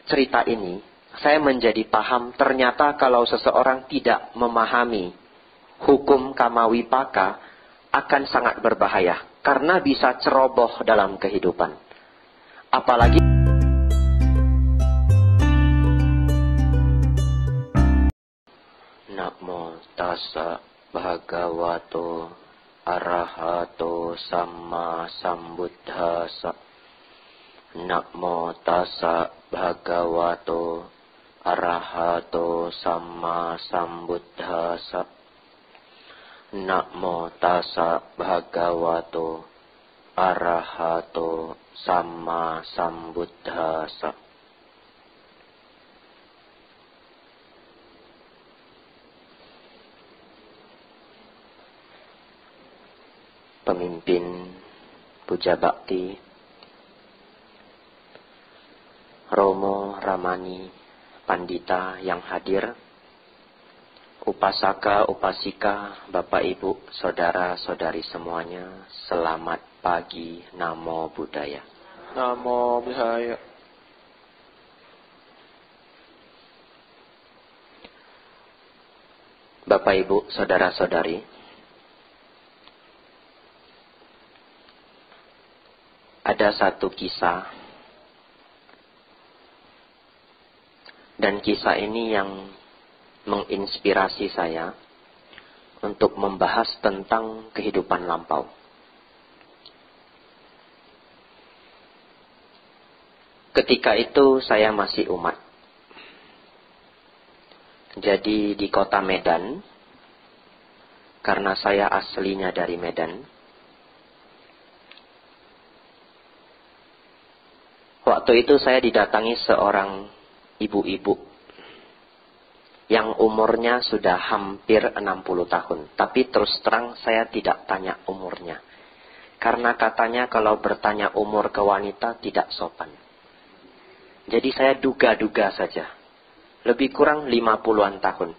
cerita ini, saya menjadi paham ternyata kalau seseorang tidak memahami hukum kamawipaka akan sangat berbahaya. Karena bisa ceroboh dalam kehidupan. Apalagi Namo tassa bhagavato arahato samma sambuddhassa. Namo tassa bhagavato arahato samma sambuddhassa. Namo tassa bhagavato arahato samma sambuddhassa. Pemimpin Puja Bakti Romo Ramani Pandita yang hadir, Upasaka, Upasika, Bapak Ibu, Saudara-saudari semuanya, selamat pagi, Namo Buddhaya. Namo Buddhaya. Bapak Ibu, Saudara-saudari, ada satu kisah, dan kisah ini yang menginspirasi saya untuk membahas tentang kehidupan lampau. Ketika itu saya masih umat. Jadi di kota Medan, karena saya aslinya dari Medan, waktu itu saya didatangi seorang ibu-ibu yang umurnya sudah hampir 60 tahun. Tapi terus terang saya tidak tanya umurnya. Karena katanya kalau bertanya umur ke wanita tidak sopan. Jadi saya duga-duga saja. Lebih kurang 50-an tahun.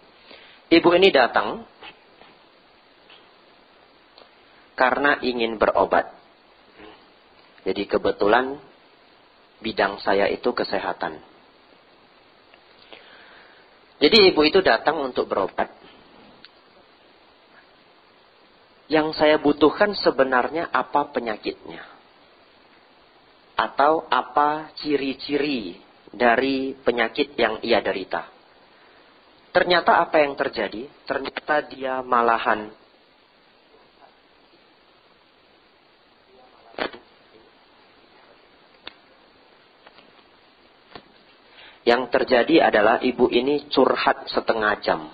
Ibu ini datang karena ingin berobat. Jadi kebetulan bidang saya itu kesehatan. Jadi ibu itu datang untuk berobat. Yang saya butuhkan sebenarnya apa penyakitnya? Atau apa ciri-ciri dari penyakit yang ia derita? Ternyata apa yang terjadi? Ternyata dia malahan yang terjadi adalah ibu ini curhat setengah jam.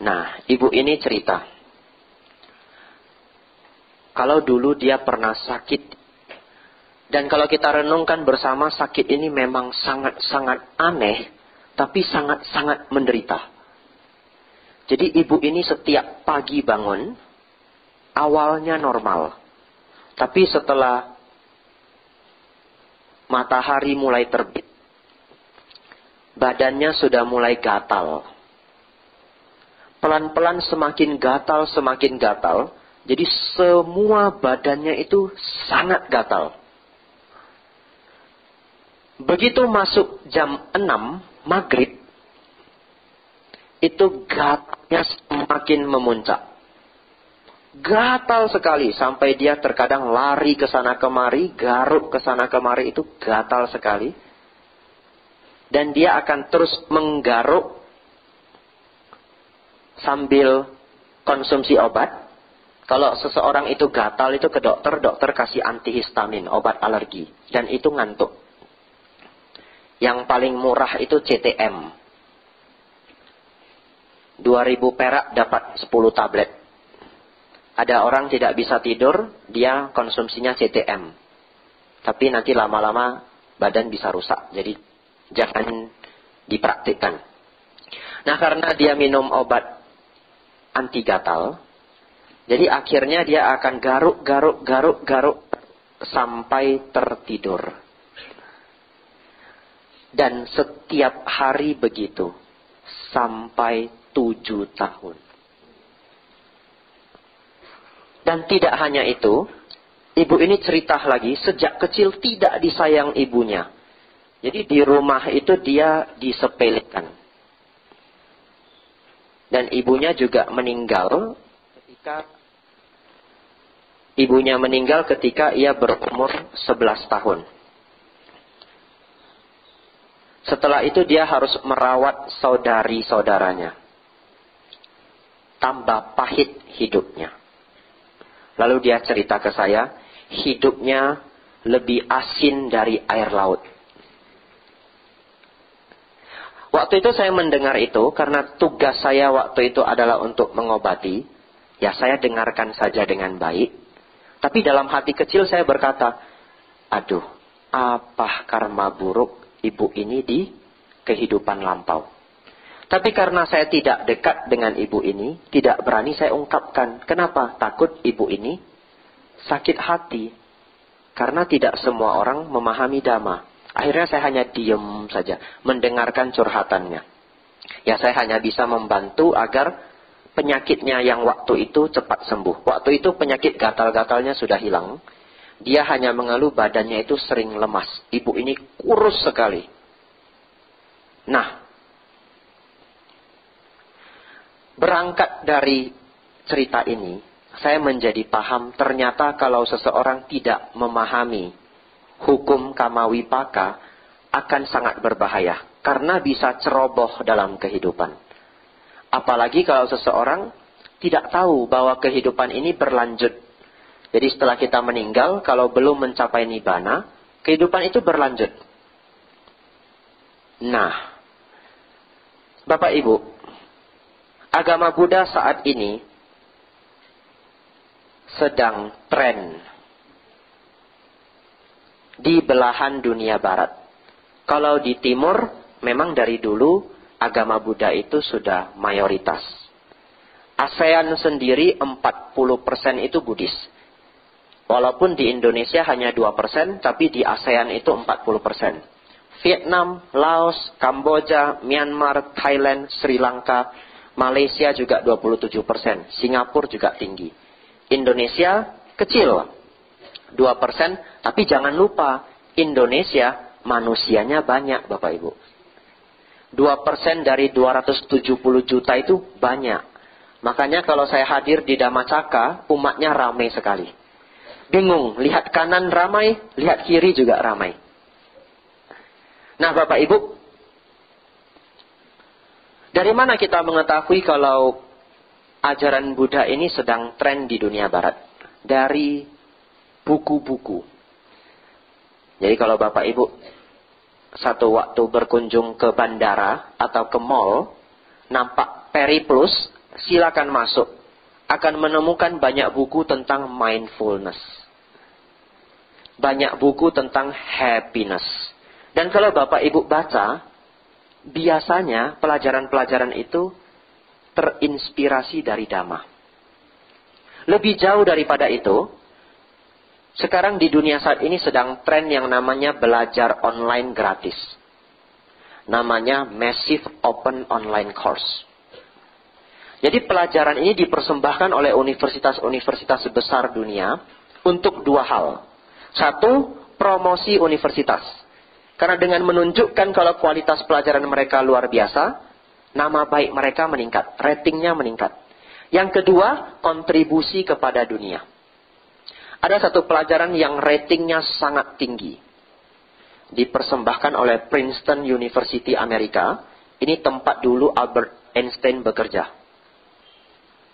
Nah, ibu ini cerita. Kalau dulu dia pernah sakit. Dan kalau kita renungkan bersama, sakit ini memang sangat-sangat aneh. Tapi sangat-sangat menderita. Jadi ibu ini setiap pagi bangun, awalnya normal. Tapi setelah matahari mulai terbit, badannya sudah mulai gatal. Pelan-pelan semakin gatal, semakin gatal. Jadi semua badannya itu sangat gatal. Begitu masuk jam 6 maghrib, itu gatalnya semakin memuncak. Gatal sekali sampai dia terkadang lari ke sana kemari, garuk ke sana kemari, itu gatal sekali. Dan dia akan terus menggaruk sambil konsumsi obat. Kalau seseorang itu gatal itu ke dokter, dokter kasih antihistamin, obat alergi, dan itu ngantuk. Yang paling murah itu CTM. 2.000 perak dapat 10 tablet. Ada orang tidak bisa tidur, dia konsumsinya CTM. Tapi nanti lama-lama badan bisa rusak. Jadi jangan dipraktikkan. Nah, karena dia minum obat anti gatal, jadi akhirnya dia akan garuk sampai tertidur. Dan setiap hari begitu. Sampai 7 tahun. Dan tidak hanya itu, Ibu ini cerita lagi, sejak kecil tidak disayang ibunya. Jadi di rumah itu dia disepelekan. Dan ibunya juga meninggal ketika ia berumur 11 tahun. Setelah itu dia harus merawat saudari-saudaranya. Tambah pahit hidupnya. Lalu dia cerita ke saya, hidupnya lebih asin dari air laut. Waktu itu saya mendengar itu karena tugas saya waktu itu adalah untuk mengobati. Ya saya dengarkan saja dengan baik. Tapi dalam hati kecil saya berkata, aduh, apa karma buruk ibu ini di kehidupan lampau. Tapi karena saya tidak dekat dengan ibu ini, tidak berani saya ungkapkan. Kenapa? Takut ibu ini sakit hati. Karena tidak semua orang memahami Dhamma. Akhirnya saya hanya diam saja, mendengarkan curhatannya. Ya saya hanya bisa membantu agar penyakitnya yang waktu itu cepat sembuh. Waktu itu penyakit gatal-gatalnya sudah hilang. Dia hanya mengeluh badannya itu sering lemas. Ibu ini kurus sekali. Nah, berangkat dari cerita ini, saya menjadi paham ternyata kalau seseorang tidak memahami hukum kamawipaka akan sangat berbahaya. Karena bisa ceroboh dalam kehidupan. Apalagi kalau seseorang tidak tahu bahwa kehidupan ini berlanjut. Jadi setelah kita meninggal, kalau belum mencapai nibbana, kehidupan itu berlanjut. Nah, Bapak Ibu, agama Buddha saat ini sedang tren di belahan dunia barat. Kalau di timur, memang dari dulu agama Buddha itu sudah mayoritas. ASEAN sendiri 40% itu Buddhis. Walaupun di Indonesia hanya 2%, tapi di ASEAN itu 40%. Vietnam, Laos, Kamboja, Myanmar, Thailand, Sri Lanka, Malaysia juga 27%. Singapura juga tinggi. Indonesia kecil, 2%. Tapi jangan lupa, Indonesia manusianya banyak Bapak Ibu. 2% dari 270 juta itu banyak. Makanya kalau saya hadir di Dhammacakka, umatnya ramai sekali. Bingung, lihat kanan ramai, lihat kiri juga ramai. Nah Bapak Ibu, dari mana kita mengetahui kalau ajaran Buddha ini sedang tren di dunia barat? Dari buku-buku. Jadi kalau Bapak Ibu satu waktu berkunjung ke bandara atau ke mall, nampak Periplus, silakan masuk. Akan menemukan banyak buku tentang mindfulness. Banyak buku tentang happiness. Dan kalau Bapak Ibu baca, biasanya pelajaran-pelajaran itu terinspirasi dari Dhamma. Lebih jauh daripada itu, sekarang di dunia saat ini sedang tren yang namanya belajar online gratis. Namanya Massive Open Online Course. Jadi pelajaran ini dipersembahkan oleh universitas-universitas besar dunia untuk dua hal. Satu, promosi universitas. Karena dengan menunjukkan kalau kualitas pelajaran mereka luar biasa, nama baik mereka meningkat, ratingnya meningkat. Yang kedua, kontribusi kepada dunia. Ada satu pelajaran yang ratingnya sangat tinggi. Dipersembahkan oleh Princeton University Amerika. Ini tempat dulu Albert Einstein bekerja.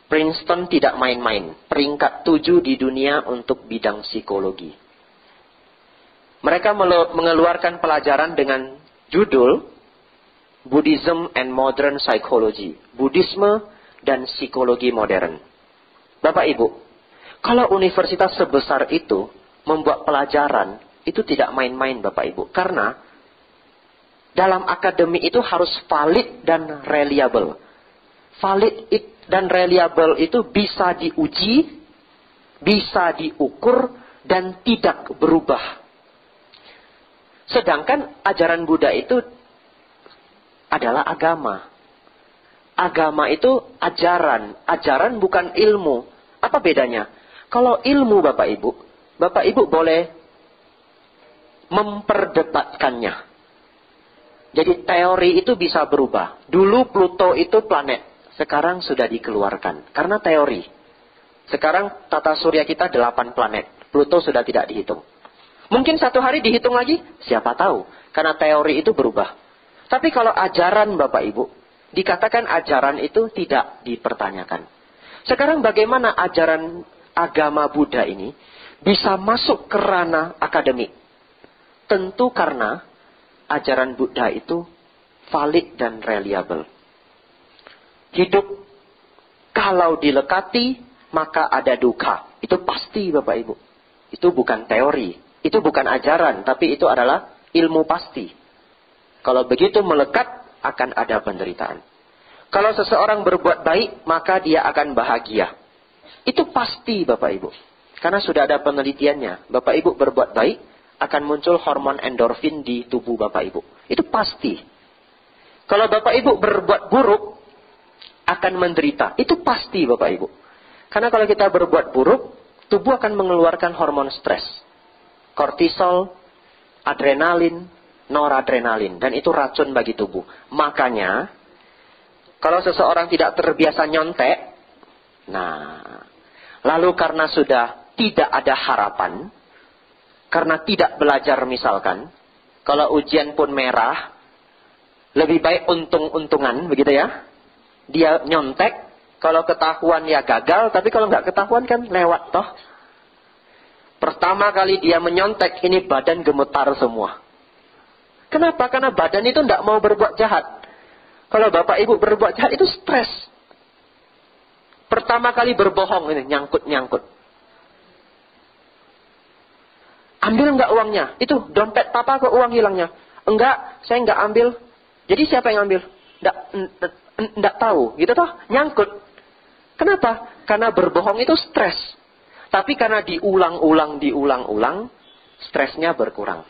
Princeton tidak main-main. Peringkat 7 di dunia untuk bidang psikologi. Mereka mengeluarkan pelajaran dengan judul Buddhism and Modern Psychology. Buddhisme dan psikologi modern. Bapak Ibu, kalau universitas sebesar itu membuat pelajaran, itu tidak main-main Bapak Ibu. Karena dalam akademi itu harus valid dan reliable. Valid dan reliable itu bisa diuji, bisa diukur, dan tidak berubah. Sedangkan ajaran Buddha itu adalah agama. Agama itu ajaran. Ajaran bukan ilmu. Apa bedanya? Kalau ilmu Bapak Ibu, Bapak Ibu boleh memperdebatkannya. Jadi teori itu bisa berubah. Dulu Pluto itu planet, sekarang sudah dikeluarkan karena teori. Sekarang tata surya kita 8 planet. Pluto sudah tidak dihitung. Mungkin satu hari dihitung lagi, siapa tahu. Karena teori itu berubah. Tapi kalau ajaran Bapak Ibu, dikatakan ajaran itu tidak dipertanyakan. Sekarang bagaimana ajaran agama Buddha ini bisa masuk ke ranah akademik? Tentu karena ajaran Buddha itu valid dan reliable. Hidup kalau dilekati, maka ada duka. Itu pasti Bapak Ibu. Itu bukan teori. Itu bukan ajaran. Tapi itu adalah ilmu pasti. Kalau begitu melekat, akan ada penderitaan. Kalau seseorang berbuat baik, maka dia akan bahagia. Itu pasti Bapak Ibu. Karena sudah ada penelitiannya. Bapak Ibu berbuat baik, akan muncul hormon endorfin di tubuh Bapak Ibu. Itu pasti. Kalau Bapak Ibu berbuat buruk, akan menderita. Itu pasti Bapak Ibu. Karena kalau kita berbuat buruk, tubuh akan mengeluarkan hormon stres. Kortisol, adrenalin, noradrenalin. Dan itu racun bagi tubuh. Makanya, kalau seseorang tidak terbiasa nyontek, lalu karena sudah tidak ada harapan, karena tidak belajar misalkan, kalau ujian pun merah, lebih baik untung-untungan, begitu ya. Dia nyontek, kalau ketahuan ya gagal, tapi kalau nggak ketahuan kan lewat toh. Pertama kali dia menyontek, ini badan gemetar semua. Kenapa? Karena badan itu tidak mau berbuat jahat. Kalau Bapak Ibu berbuat jahat itu stres. Pertama kali berbohong ini, nyangkut-nyangkut. Ambil nggak uangnya? Itu dompet papa kok uang hilangnya? Enggak, saya nggak ambil. Jadi siapa yang ambil? Nggak tahu, gitu toh? Nyangkut. Kenapa? Karena berbohong itu stres. Tapi karena diulang-ulang, stresnya berkurang.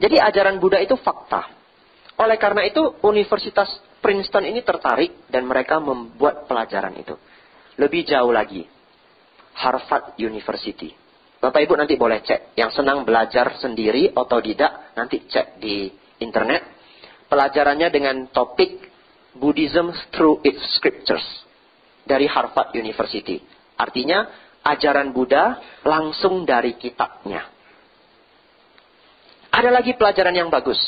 Jadi ajaran Buddha itu fakta. Oleh karena itu, Universitas Princeton ini tertarik dan mereka membuat pelajaran itu. Lebih jauh lagi, Harvard University. Bapak Ibu nanti boleh cek. Yang senang belajar sendiri, otodidak, nanti cek di internet. Pelajarannya dengan topik Buddhism through its scriptures. Dari Harvard University. Artinya, ajaran Buddha langsung dari kitabnya. Ada lagi pelajaran yang bagus.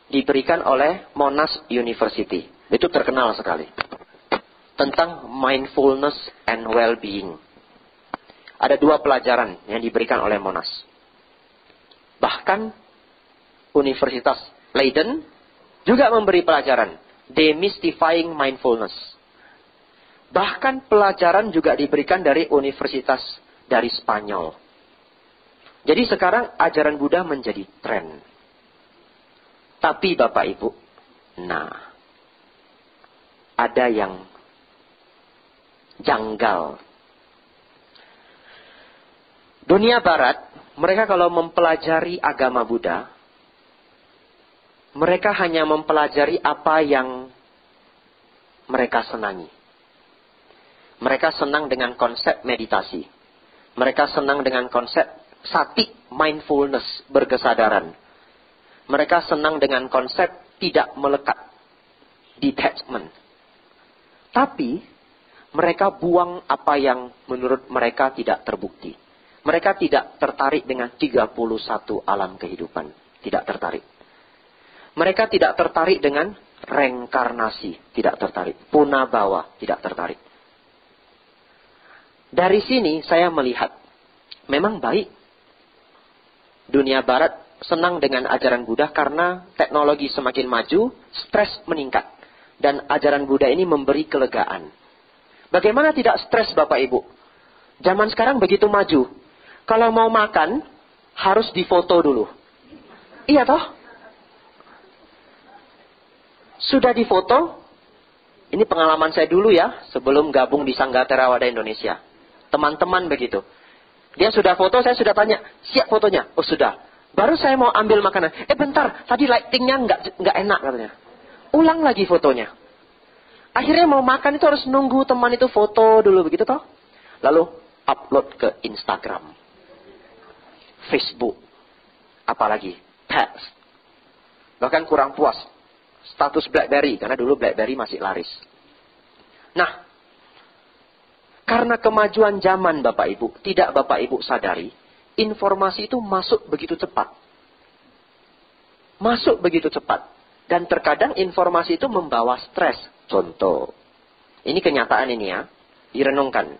Diberikan oleh Monash University. Itu terkenal sekali. Tentang mindfulness and well-being. Ada 2 pelajaran yang diberikan oleh Monash. Bahkan Universitas Leiden juga memberi pelajaran. Demystifying Mindfulness. Bahkan pelajaran juga diberikan dari universitas dari Spanyol. Jadi sekarang ajaran Buddha menjadi tren. Tapi Bapak Ibu, ada yang janggal. Dunia Barat, mereka kalau mempelajari agama Buddha, mereka hanya mempelajari apa yang mereka senangi. Mereka senang dengan konsep meditasi. Mereka senang dengan konsep sati, mindfulness, berkesadaran. Mereka senang dengan konsep tidak melekat, detachment. Tapi, mereka buang apa yang menurut mereka tidak terbukti. Mereka tidak tertarik dengan 31 alam kehidupan. Tidak tertarik. Mereka tidak tertarik dengan reinkarnasi. Tidak tertarik. Punabawa. Tidak tertarik. Dari sini saya melihat, memang baik. Dunia Barat senang dengan ajaran Buddha karena teknologi semakin maju, stres meningkat. Dan ajaran Buddha ini memberi kelegaan. Bagaimana tidak stres Bapak Ibu? Zaman sekarang begitu maju. Kalau mau makan, harus difoto dulu. Iya toh? Sudah difoto? Ini pengalaman saya dulu ya, sebelum gabung di Sangga Theravada Indonesia. Teman-teman begitu. Dia sudah foto, saya sudah tanya, siap fotonya? Oh sudah. Baru saya mau ambil makanan. Bentar, tadi lightingnya nggak enak katanya. Ulang lagi fotonya. Akhirnya mau makan itu harus nunggu teman itu foto dulu begitu toh. Lalu upload ke Instagram. Facebook, apalagi Pets. Bahkan kurang puas, status BlackBerry, karena dulu BlackBerry masih laris. Nah, karena kemajuan zaman Bapak Ibu, tidak Bapak Ibu sadari, informasi itu masuk begitu cepat. Masuk begitu cepat. Dan terkadang informasi itu membawa stres. Contoh, ini kenyataan ini ya, direnungkan.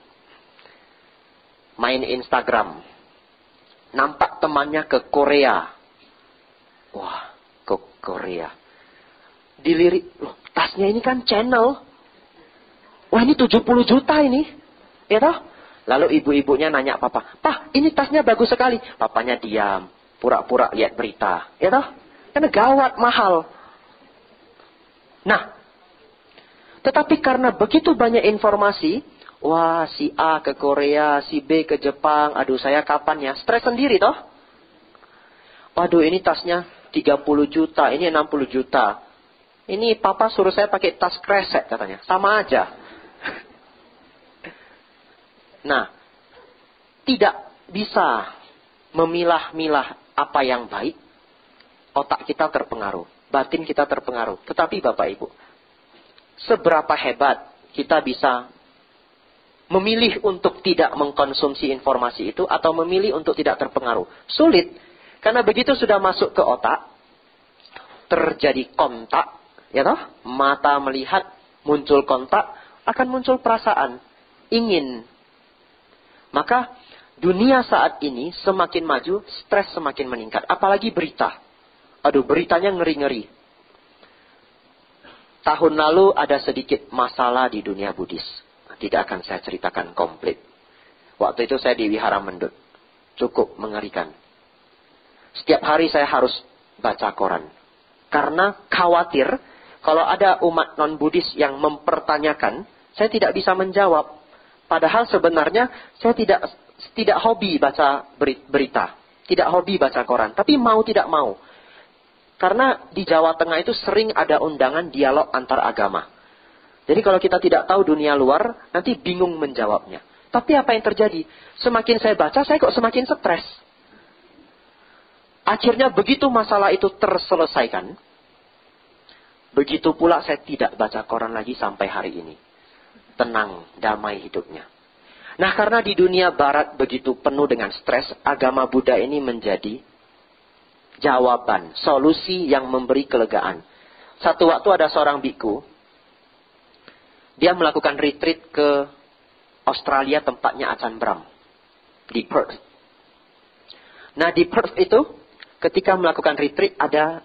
Main Instagram, nampak temannya ke Korea. Wah, ke Korea. Dilirik, loh, tasnya ini kan channel. Wah, ini 70 juta ini. Ya toh? Lalu ibu-ibunya nanya papa, "Pak, ini tasnya bagus sekali." Papanya diam, pura-pura lihat berita. Ya toh? Karena gawat, mahal. Nah, tetapi karena begitu banyak informasi, wah, si A ke Korea, si B ke Jepang, aduh saya kapan ya? Stres sendiri toh? Waduh, ini tasnya 30 juta, ini 60 juta. Ini papa suruh saya pakai tas kresek katanya. Sama aja. Nah, tidak bisa memilah-milah apa yang baik. Otak kita terpengaruh. Batin kita terpengaruh. Tetapi Bapak Ibu, seberapa hebat kita bisa memilih untuk tidak mengkonsumsi informasi itu atau memilih untuk tidak terpengaruh? Sulit. Karena begitu sudah masuk ke otak, terjadi kontak, ya toh? Mata melihat, muncul kontak, akan muncul perasaan ingin. Maka dunia saat ini semakin maju, stres semakin meningkat. Apalagi berita. Aduh, beritanya ngeri-ngeri. Tahun lalu ada sedikit masalah di dunia Buddhis. Tidak akan saya ceritakan komplit. Waktu itu saya di Wihara Mendut. Cukup mengerikan. Setiap hari saya harus baca koran. Karena khawatir kalau ada umat non-Buddhis yang mempertanyakan, saya tidak bisa menjawab. Padahal sebenarnya saya tidak hobi baca berita. Tidak hobi baca koran. Tapi mau tidak mau. Karena di Jawa Tengah itu sering ada undangan dialog antar agama. Jadi kalau kita tidak tahu dunia luar, nanti bingung menjawabnya. Tapi apa yang terjadi? Semakin saya baca, saya kok semakin stres. Akhirnya begitu masalah itu terselesaikan, begitu pula saya tidak baca koran lagi sampai hari ini. Tenang, damai hidupnya. Nah, karena di dunia barat begitu penuh dengan stres, agama Buddha ini menjadi jawaban, solusi yang memberi kelegaan. Satu waktu ada seorang biku, dia melakukan retreat ke Australia, tempatnya Ajahn Brahm, di Perth. Nah, di Perth itu, ketika melakukan retreat, ada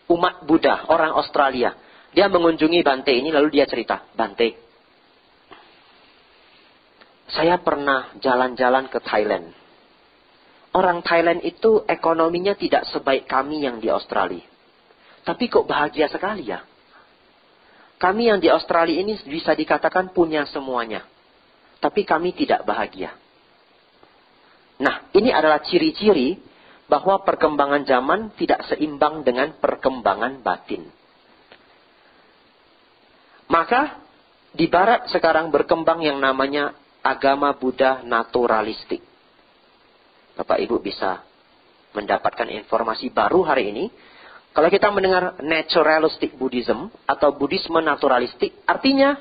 umat Buddha, orang Australia. Dia mengunjungi Bante ini, lalu dia cerita, "Bante, saya pernah jalan-jalan ke Thailand. Orang Thailand itu ekonominya tidak sebaik kami yang di Australia. Tapi kok bahagia sekali ya. Kami yang di Australia ini bisa dikatakan punya semuanya. Tapi kami tidak bahagia." Nah, ini adalah ciri-ciri bahwa perkembangan zaman tidak seimbang dengan perkembangan batin. Maka, di Barat sekarang berkembang yang namanya agama Buddha naturalistik. Bapak Ibu bisa mendapatkan informasi baru hari ini. Kalau kita mendengar naturalistic Buddhism atau Buddhisme naturalistik, artinya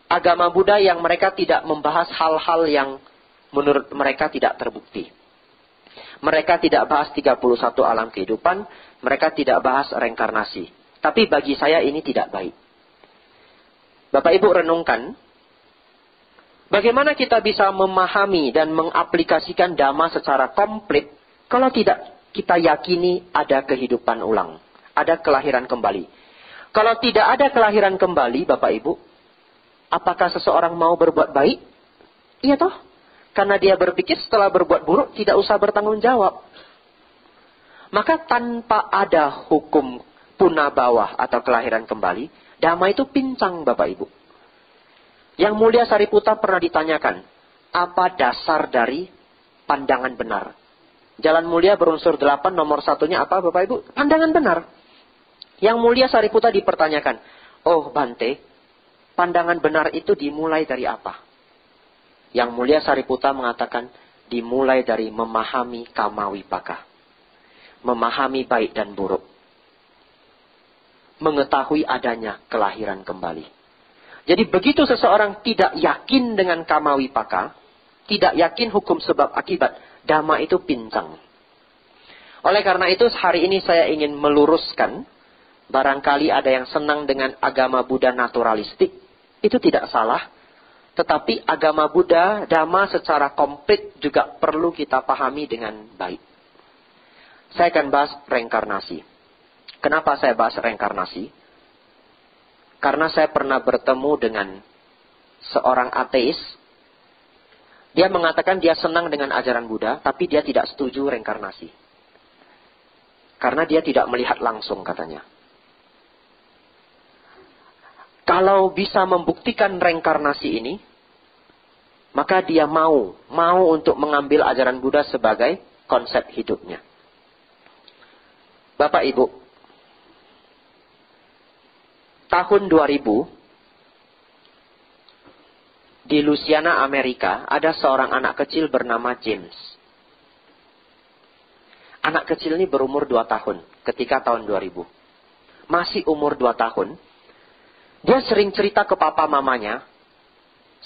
agama Buddha yang mereka tidak membahas hal-hal yang menurut mereka tidak terbukti. Mereka tidak bahas 31 alam kehidupan, mereka tidak bahas reinkarnasi. Tapi bagi saya ini tidak baik. Bapak Ibu renungkan, bagaimana kita bisa memahami dan mengaplikasikan Dhamma secara komplit kalau tidak kita yakini ada kehidupan ulang, ada kelahiran kembali. Kalau tidak ada kelahiran kembali, Bapak Ibu, apakah seseorang mau berbuat baik? Iya toh? Karena dia berpikir setelah berbuat buruk tidak usah bertanggung jawab. Maka tanpa ada hukum punah bawah atau kelahiran kembali, Dhamma itu pincang Bapak Ibu. Yang mulia Sariputta pernah ditanyakan, apa dasar dari pandangan benar? Jalan mulia berunsur 8, nomor 1-nya apa Bapak Ibu? Pandangan benar. Yang mulia Sariputta dipertanyakan, "Oh Bante, pandangan benar itu dimulai dari apa?" Yang mulia Sariputta mengatakan, dimulai dari memahami kamawipaka. Memahami baik dan buruk. Mengetahui adanya kelahiran kembali. Jadi begitu seseorang tidak yakin dengan kamawipaka, tidak yakin hukum sebab akibat, dhamma itu pincang. Oleh karena itu hari ini saya ingin meluruskan, barangkali ada yang senang dengan agama Buddha naturalistik, itu tidak salah. Tetapi agama Buddha, dhamma secara komplit juga perlu kita pahami dengan baik. Saya akan bahas reinkarnasi. Kenapa saya bahas reinkarnasi? Karena saya pernah bertemu dengan seorang ateis. Dia mengatakan dia senang dengan ajaran Buddha, tapi dia tidak setuju reinkarnasi. Karena dia tidak melihat langsung katanya. Kalau bisa membuktikan reinkarnasi ini, maka dia mau untuk mengambil ajaran Buddha sebagai konsep hidupnya. Bapak Ibu, tahun 2000, di Louisiana, Amerika, ada seorang anak kecil bernama James. Anak kecil ini berumur 2 tahun ketika tahun 2000. Masih umur 2 tahun. Dia sering cerita ke papa mamanya,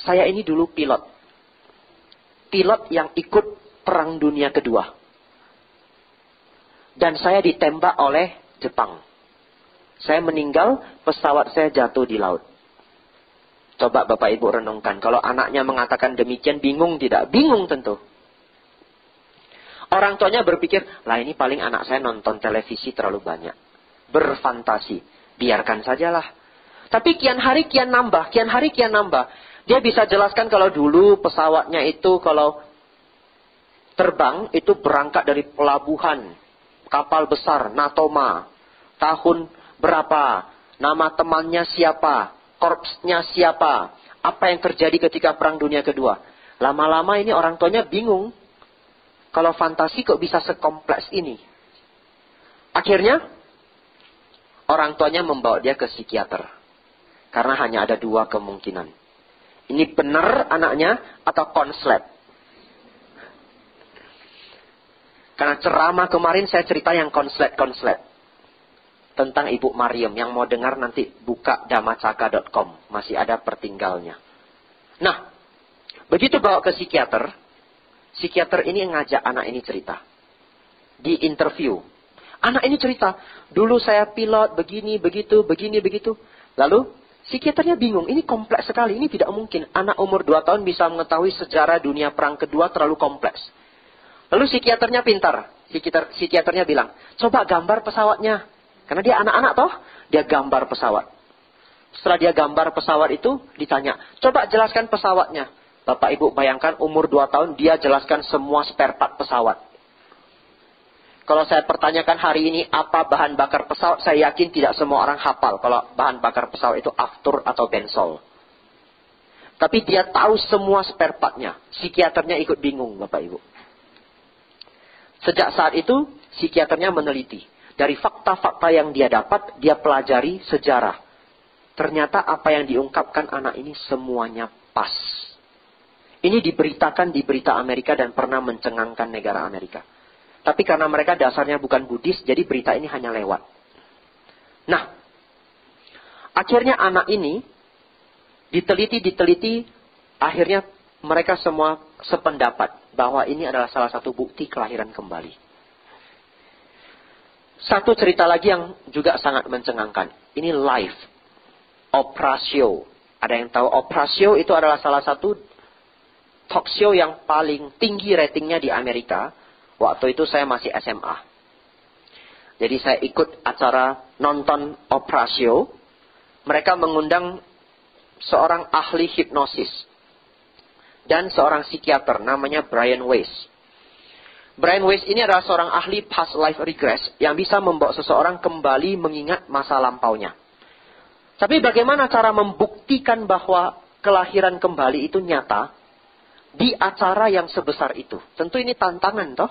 saya ini dulu pilot. Pilot yang ikut Perang Dunia Kedua. Dan saya ditembak oleh Jepang. Saya meninggal, pesawat saya jatuh di laut. Coba Bapak Ibu renungkan. Kalau anaknya mengatakan demikian, bingung tidak? Bingung tentu. Orang tuanya berpikir, lah ini paling anak saya nonton televisi terlalu banyak. Berfantasi. Biarkan sajalah. Tapi kian hari kian nambah. Dia bisa jelaskan kalau dulu pesawatnya itu kalau terbang, itu berangkat dari pelabuhan. Kapal besar, Natoma. Tahun berapa? Nama temannya siapa? Korpsnya siapa? Apa yang terjadi ketika Perang Dunia Kedua? Lama-lama ini orang tuanya bingung. Kalau fantasi kok bisa sekompleks ini? Akhirnya, orang tuanya membawa dia ke psikiater. Karena hanya ada 2 kemungkinan. Ini benar anaknya atau konslet. Karena ceramah kemarin saya cerita yang konslet. Tentang Ibu Mariam. Yang mau dengar nanti buka dhammacaka.com. Masih ada pertinggalnya. Nah, begitu bawa ke psikiater. Psikiater ini ngajak anak ini cerita. Di interview. Anak ini cerita. Dulu saya pilot begini, begitu. Lalu psikiaternya bingung. Ini kompleks sekali. Ini tidak mungkin. Anak umur 2 tahun bisa mengetahui sejarah dunia Perang Kedua terlalu kompleks. Lalu psikiaternya pintar. Psikiaternya bilang, coba gambar pesawatnya. Karena dia anak-anak toh, dia gambar pesawat. Setelah dia gambar pesawat itu, ditanya, coba jelaskan pesawatnya. Bapak Ibu bayangkan umur 2 tahun, dia jelaskan semua spare part pesawat. Kalau saya pertanyakan hari ini, apa bahan bakar pesawat, saya yakin tidak semua orang hafal. Kalau bahan bakar pesawat itu aftur atau bensol. Tapi dia tahu semua spare partnya. Psikiaternya ikut bingung, Bapak Ibu. Sejak saat itu, psikiaternya meneliti. Dari fakta-fakta yang dia dapat, dia pelajari sejarah. Ternyata apa yang diungkapkan anak ini semuanya pas. Ini diberitakan di berita Amerika dan pernah mencengangkan negara Amerika. Tapi karena mereka dasarnya bukan Buddhis, jadi berita ini hanya lewat. Nah, akhirnya anak ini diteliti, akhirnya mereka semua sependapat bahwa ini adalah salah satu bukti kelahiran kembali. Satu cerita lagi yang juga sangat mencengangkan. Ini live. Oprah Show. Ada yang tahu Oprah Show itu adalah salah satu talk show yang paling tinggi ratingnya di Amerika. Waktu itu saya masih SMA. Jadi saya ikut acara nonton Oprah Show. Mereka mengundang seorang ahli hipnosis. Dan seorang psikiater namanya Brian Weiss. Brian Weiss ini adalah seorang ahli past life regress yang bisa membawa seseorang kembali mengingat masa lampaunya. Tapi bagaimana cara membuktikan bahwa kelahiran kembali itu nyata di acara yang sebesar itu? Tentu ini tantangan toh.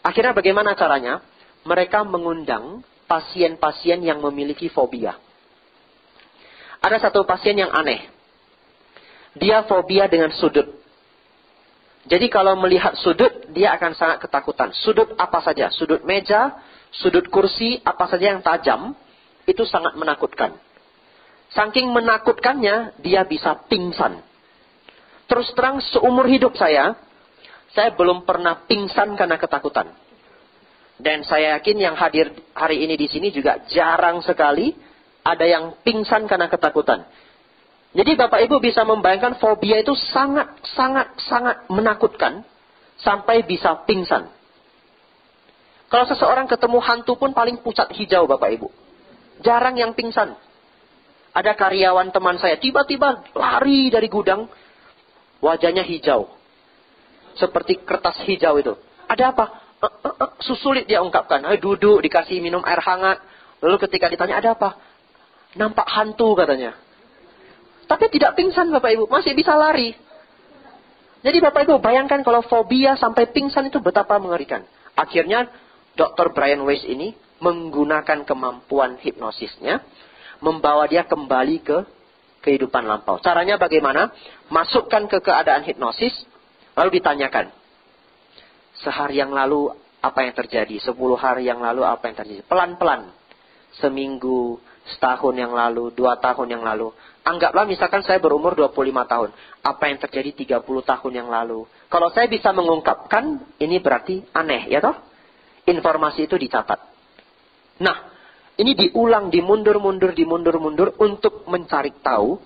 Akhirnya bagaimana caranya? Mereka mengundang pasien-pasien yang memiliki fobia. Ada satu pasien yang aneh. Dia fobia dengan sudut. Jadi kalau melihat sudut, dia akan sangat ketakutan. Sudut apa saja, sudut meja, sudut kursi, apa saja yang tajam, itu sangat menakutkan. Saking menakutkannya, dia bisa pingsan. Terus terang seumur hidup saya belum pernah pingsan karena ketakutan. Dan saya yakin yang hadir hari ini di sini juga jarang sekali ada yang pingsan karena ketakutan. Jadi Bapak Ibu bisa membayangkan fobia itu sangat menakutkan sampai bisa pingsan. Kalau seseorang ketemu hantu pun paling pucat hijau Bapak Ibu. Jarang yang pingsan. Ada karyawan teman saya tiba-tiba lari dari gudang, wajahnya hijau. Seperti kertas hijau itu. Ada apa? Susulit dia ungkapkan. Duduk, dikasih minum air hangat. Lalu ketika ditanya ada apa? Nampak hantu katanya. Tapi tidak pingsan Bapak Ibu. Masih bisa lari. Jadi Bapak Ibu bayangkan kalau fobia sampai pingsan itu betapa mengerikan. Akhirnya Dr. Brian Weiss ini menggunakan kemampuan hipnosisnya. Membawa dia kembali ke kehidupan lampau. Caranya bagaimana? Masukkan ke keadaan hipnosis. Lalu ditanyakan. Sehari yang lalu apa yang terjadi? 10 hari yang lalu apa yang terjadi? Pelan-pelan. Seminggu, setahun yang lalu, 2 tahun yang lalu. Anggaplah misalkan saya berumur 25 tahun. Apa yang terjadi 30 tahun yang lalu? Kalau saya bisa mengungkapkan, ini berarti aneh, ya toh? Informasi itu dicatat. Nah, ini diulang, dimundur untuk mencari tahu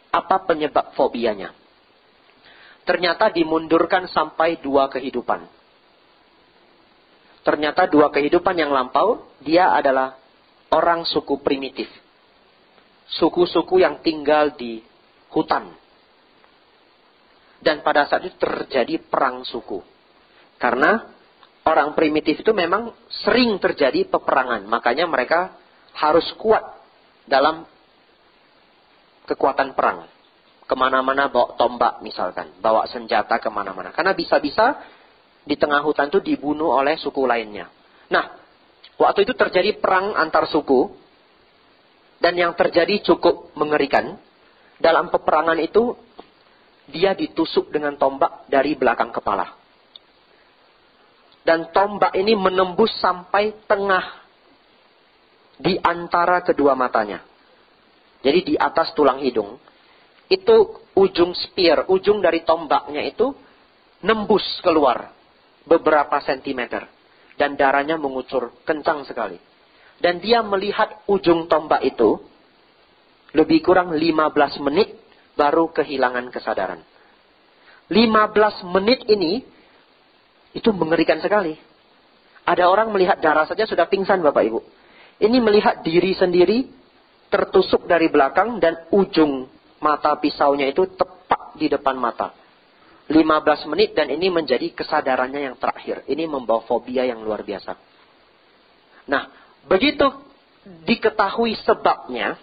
apa penyebab fobianya. Ternyata dimundurkan sampai 2 kehidupan. Ternyata 2 kehidupan yang lampau, dia adalah orang suku primitif. Suku-suku yang tinggal di hutan. Dan pada saat itu terjadi perang suku. Karena orang primitif itu memang sering terjadi peperangan. Makanya mereka harus kuat dalam kekuatan perang. Kemana-mana bawa tombak misalkan. Bawa senjata kemana-mana. Karena bisa-bisa di tengah hutan itu dibunuh oleh suku lainnya. Nah, waktu itu terjadi perang antar suku. Dan yang terjadi cukup mengerikan. Dalam peperangan itu, dia ditusuk dengan tombak dari belakang kepala. Dan tombak ini menembus sampai tengah di antara kedua matanya. Jadi di atas tulang hidung. Itu ujung spear, ujung dari tombaknya itu nembus keluar beberapa sentimeter. Dan darahnya mengucur kencang sekali. Dan dia melihat ujung tombak itu lebih kurang 15 menit baru kehilangan kesadaran. 15 menit ini itu mengerikan sekali. Ada orang melihat darah saja sudah pingsan Bapak Ibu. Ini melihat diri sendiri tertusuk dari belakang dan ujung mata pisaunya itu tepat di depan mata. 15 menit dan ini menjadi kesadarannya yang terakhir. Ini membawa fobia yang luar biasa. Nah, begitu diketahui sebabnya,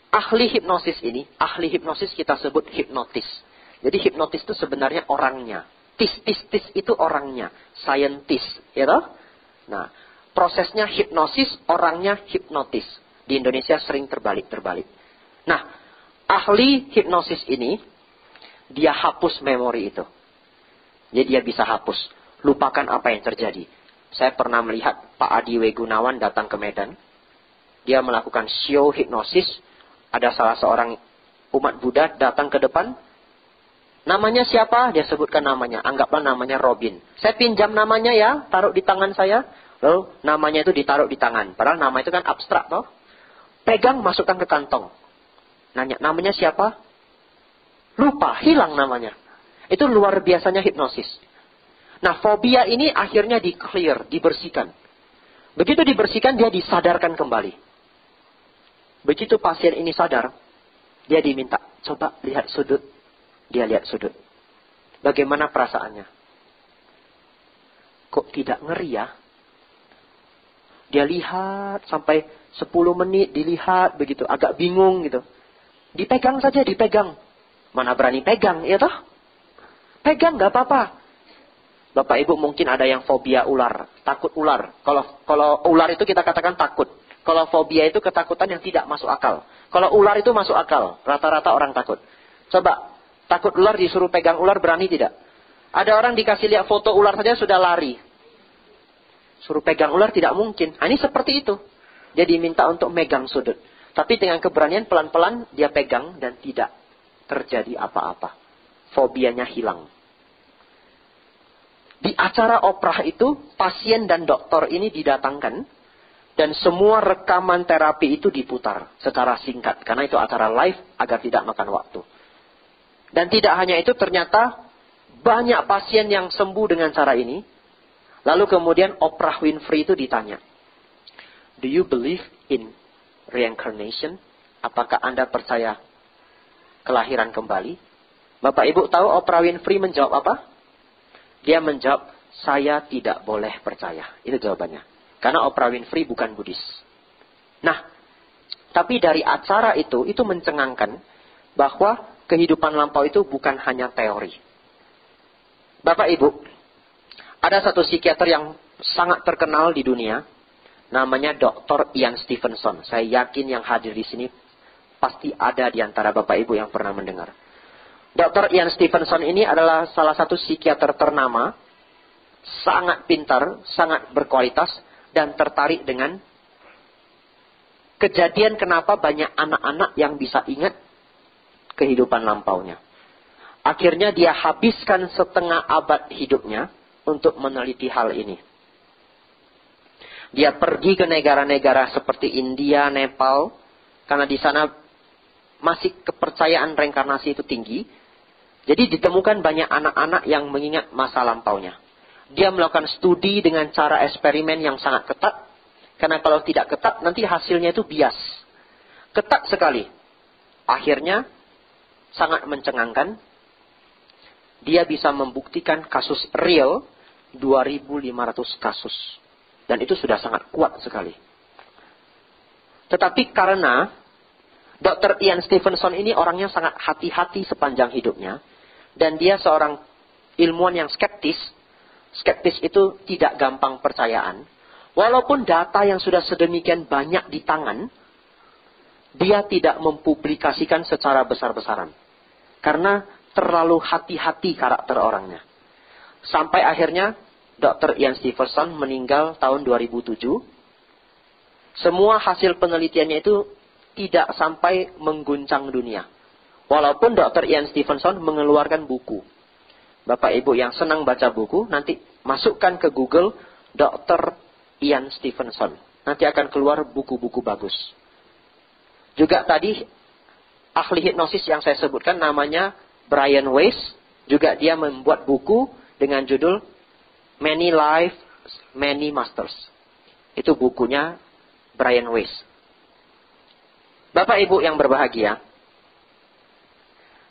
ahli hipnosis kita sebut hipnotis. Jadi hipnotis itu sebenarnya orangnya. Tis itu orangnya. Scientist. Ya toh? Nah, prosesnya hipnosis, orangnya hipnotis. Di Indonesia sering terbalik. Nah, ahli hipnosis ini, dia hapus memori itu. Jadi dia bisa hapus. Lupakan apa yang terjadi. Saya pernah melihat Pak Adi W. Gunawan datang ke Medan. Dia melakukan show hipnosis. Ada salah seorang umat Buddha datang ke depan. Namanya siapa? Dia sebutkan namanya. Anggaplah namanya Robin. Saya pinjam namanya ya, taruh di tangan saya. Lalu namanya itu ditaruh di tangan. Padahal nama itu kan abstrak toh. Pegang, masukkan ke kantong. Nanya, namanya siapa? Lupa, hilang namanya. Itu luar biasanya hipnosis. Nah, fobia ini akhirnya di-clear, dibersihkan. Begitu dibersihkan, dia disadarkan kembali. Begitu pasien ini sadar, dia diminta, coba lihat sudut. Dia lihat sudut. Bagaimana perasaannya? Kok tidak ngeri ya? Dia lihat sampai 10 menit, dilihat begitu. Agak bingung gitu. Dipegang saja, dipegang. Mana berani pegang, ya toh? Pegang, gak apa-apa. Bapak Ibu mungkin ada yang fobia ular. Takut ular. Kalau ular itu kita katakan takut. Kalau fobia itu ketakutan yang tidak masuk akal. Kalau ular itu masuk akal. Rata-rata orang takut. Coba Takut ular, disuruh pegang ular, berani tidak? Ada orang dikasih lihat foto ular saja sudah lari. Suruh pegang ular tidak mungkin. Nah, ini seperti itu. Dia diminta untuk megang sudut. Tapi dengan keberanian pelan-pelan dia pegang dan tidak terjadi apa-apa. Fobianya hilang. Di acara Oprah itu, pasien dan dokter ini didatangkan. Dan semua rekaman terapi itu diputar secara singkat. Karena itu acara live agar tidak makan waktu. Dan tidak hanya itu, ternyata banyak pasien yang sembuh dengan cara ini. Lalu kemudian Oprah Winfrey itu ditanya. Do you believe in reincarnation? Apakah Anda percaya kelahiran kembali? Bapak Ibu tahu Oprah Winfrey menjawab apa? Dia menjawab, saya tidak boleh percaya. Itu jawabannya. Karena Oprah Winfrey bukan Buddhis. Nah, tapi dari acara itu mencengangkan bahwa kehidupan lampau itu bukan hanya teori. Bapak Ibu, ada satu psikiater yang sangat terkenal di dunia, namanya Dr. Ian Stevenson. Saya yakin yang hadir di sini pasti ada di antara Bapak Ibu yang pernah mendengar. Dr. Ian Stevenson ini adalah salah satu psikiater ternama, sangat pintar, sangat berkualitas, dan tertarik dengan kejadian kenapa banyak anak-anak yang bisa ingat kehidupan lampaunya. Akhirnya dia habiskan setengah abad hidupnya untuk meneliti hal ini. Dia pergi ke negara-negara seperti India, Nepal, karena di sana masih kepercayaan reinkarnasi itu tinggi. Jadi ditemukan banyak anak-anak yang mengingat masa lampaunya. Dia melakukan studi dengan cara eksperimen yang sangat ketat. Karena kalau tidak ketat, nanti hasilnya itu bias. Ketat sekali. Akhirnya, sangat mencengangkan. Dia bisa membuktikan kasus real 2.500 kasus. Dan itu sudah sangat kuat sekali. Tetapi karena Dr. Ian Stevenson ini orangnya sangat hati-hati sepanjang hidupnya. Dan dia seorang ilmuwan yang skeptis. Skeptis itu tidak gampang percayaan. Walaupun data yang sudah sedemikian banyak di tangan, dia tidak mempublikasikan secara besar-besaran. Karena terlalu hati-hati karakter orangnya. Sampai akhirnya Dr. Ian Stevenson meninggal tahun 2007. Semua hasil penelitiannya itu tidak sampai mengguncang dunia. Walaupun Dr. Ian Stevenson mengeluarkan buku. Bapak Ibu yang senang baca buku, nanti masukkan ke Google Dr. Ian Stevenson. Nanti akan keluar buku-buku bagus. Juga tadi ahli hipnosis yang saya sebutkan namanya Brian Weiss. Juga dia membuat buku dengan judul Many Lives, Many Masters. Itu bukunya Brian Weiss. Bapak Ibu yang berbahagia,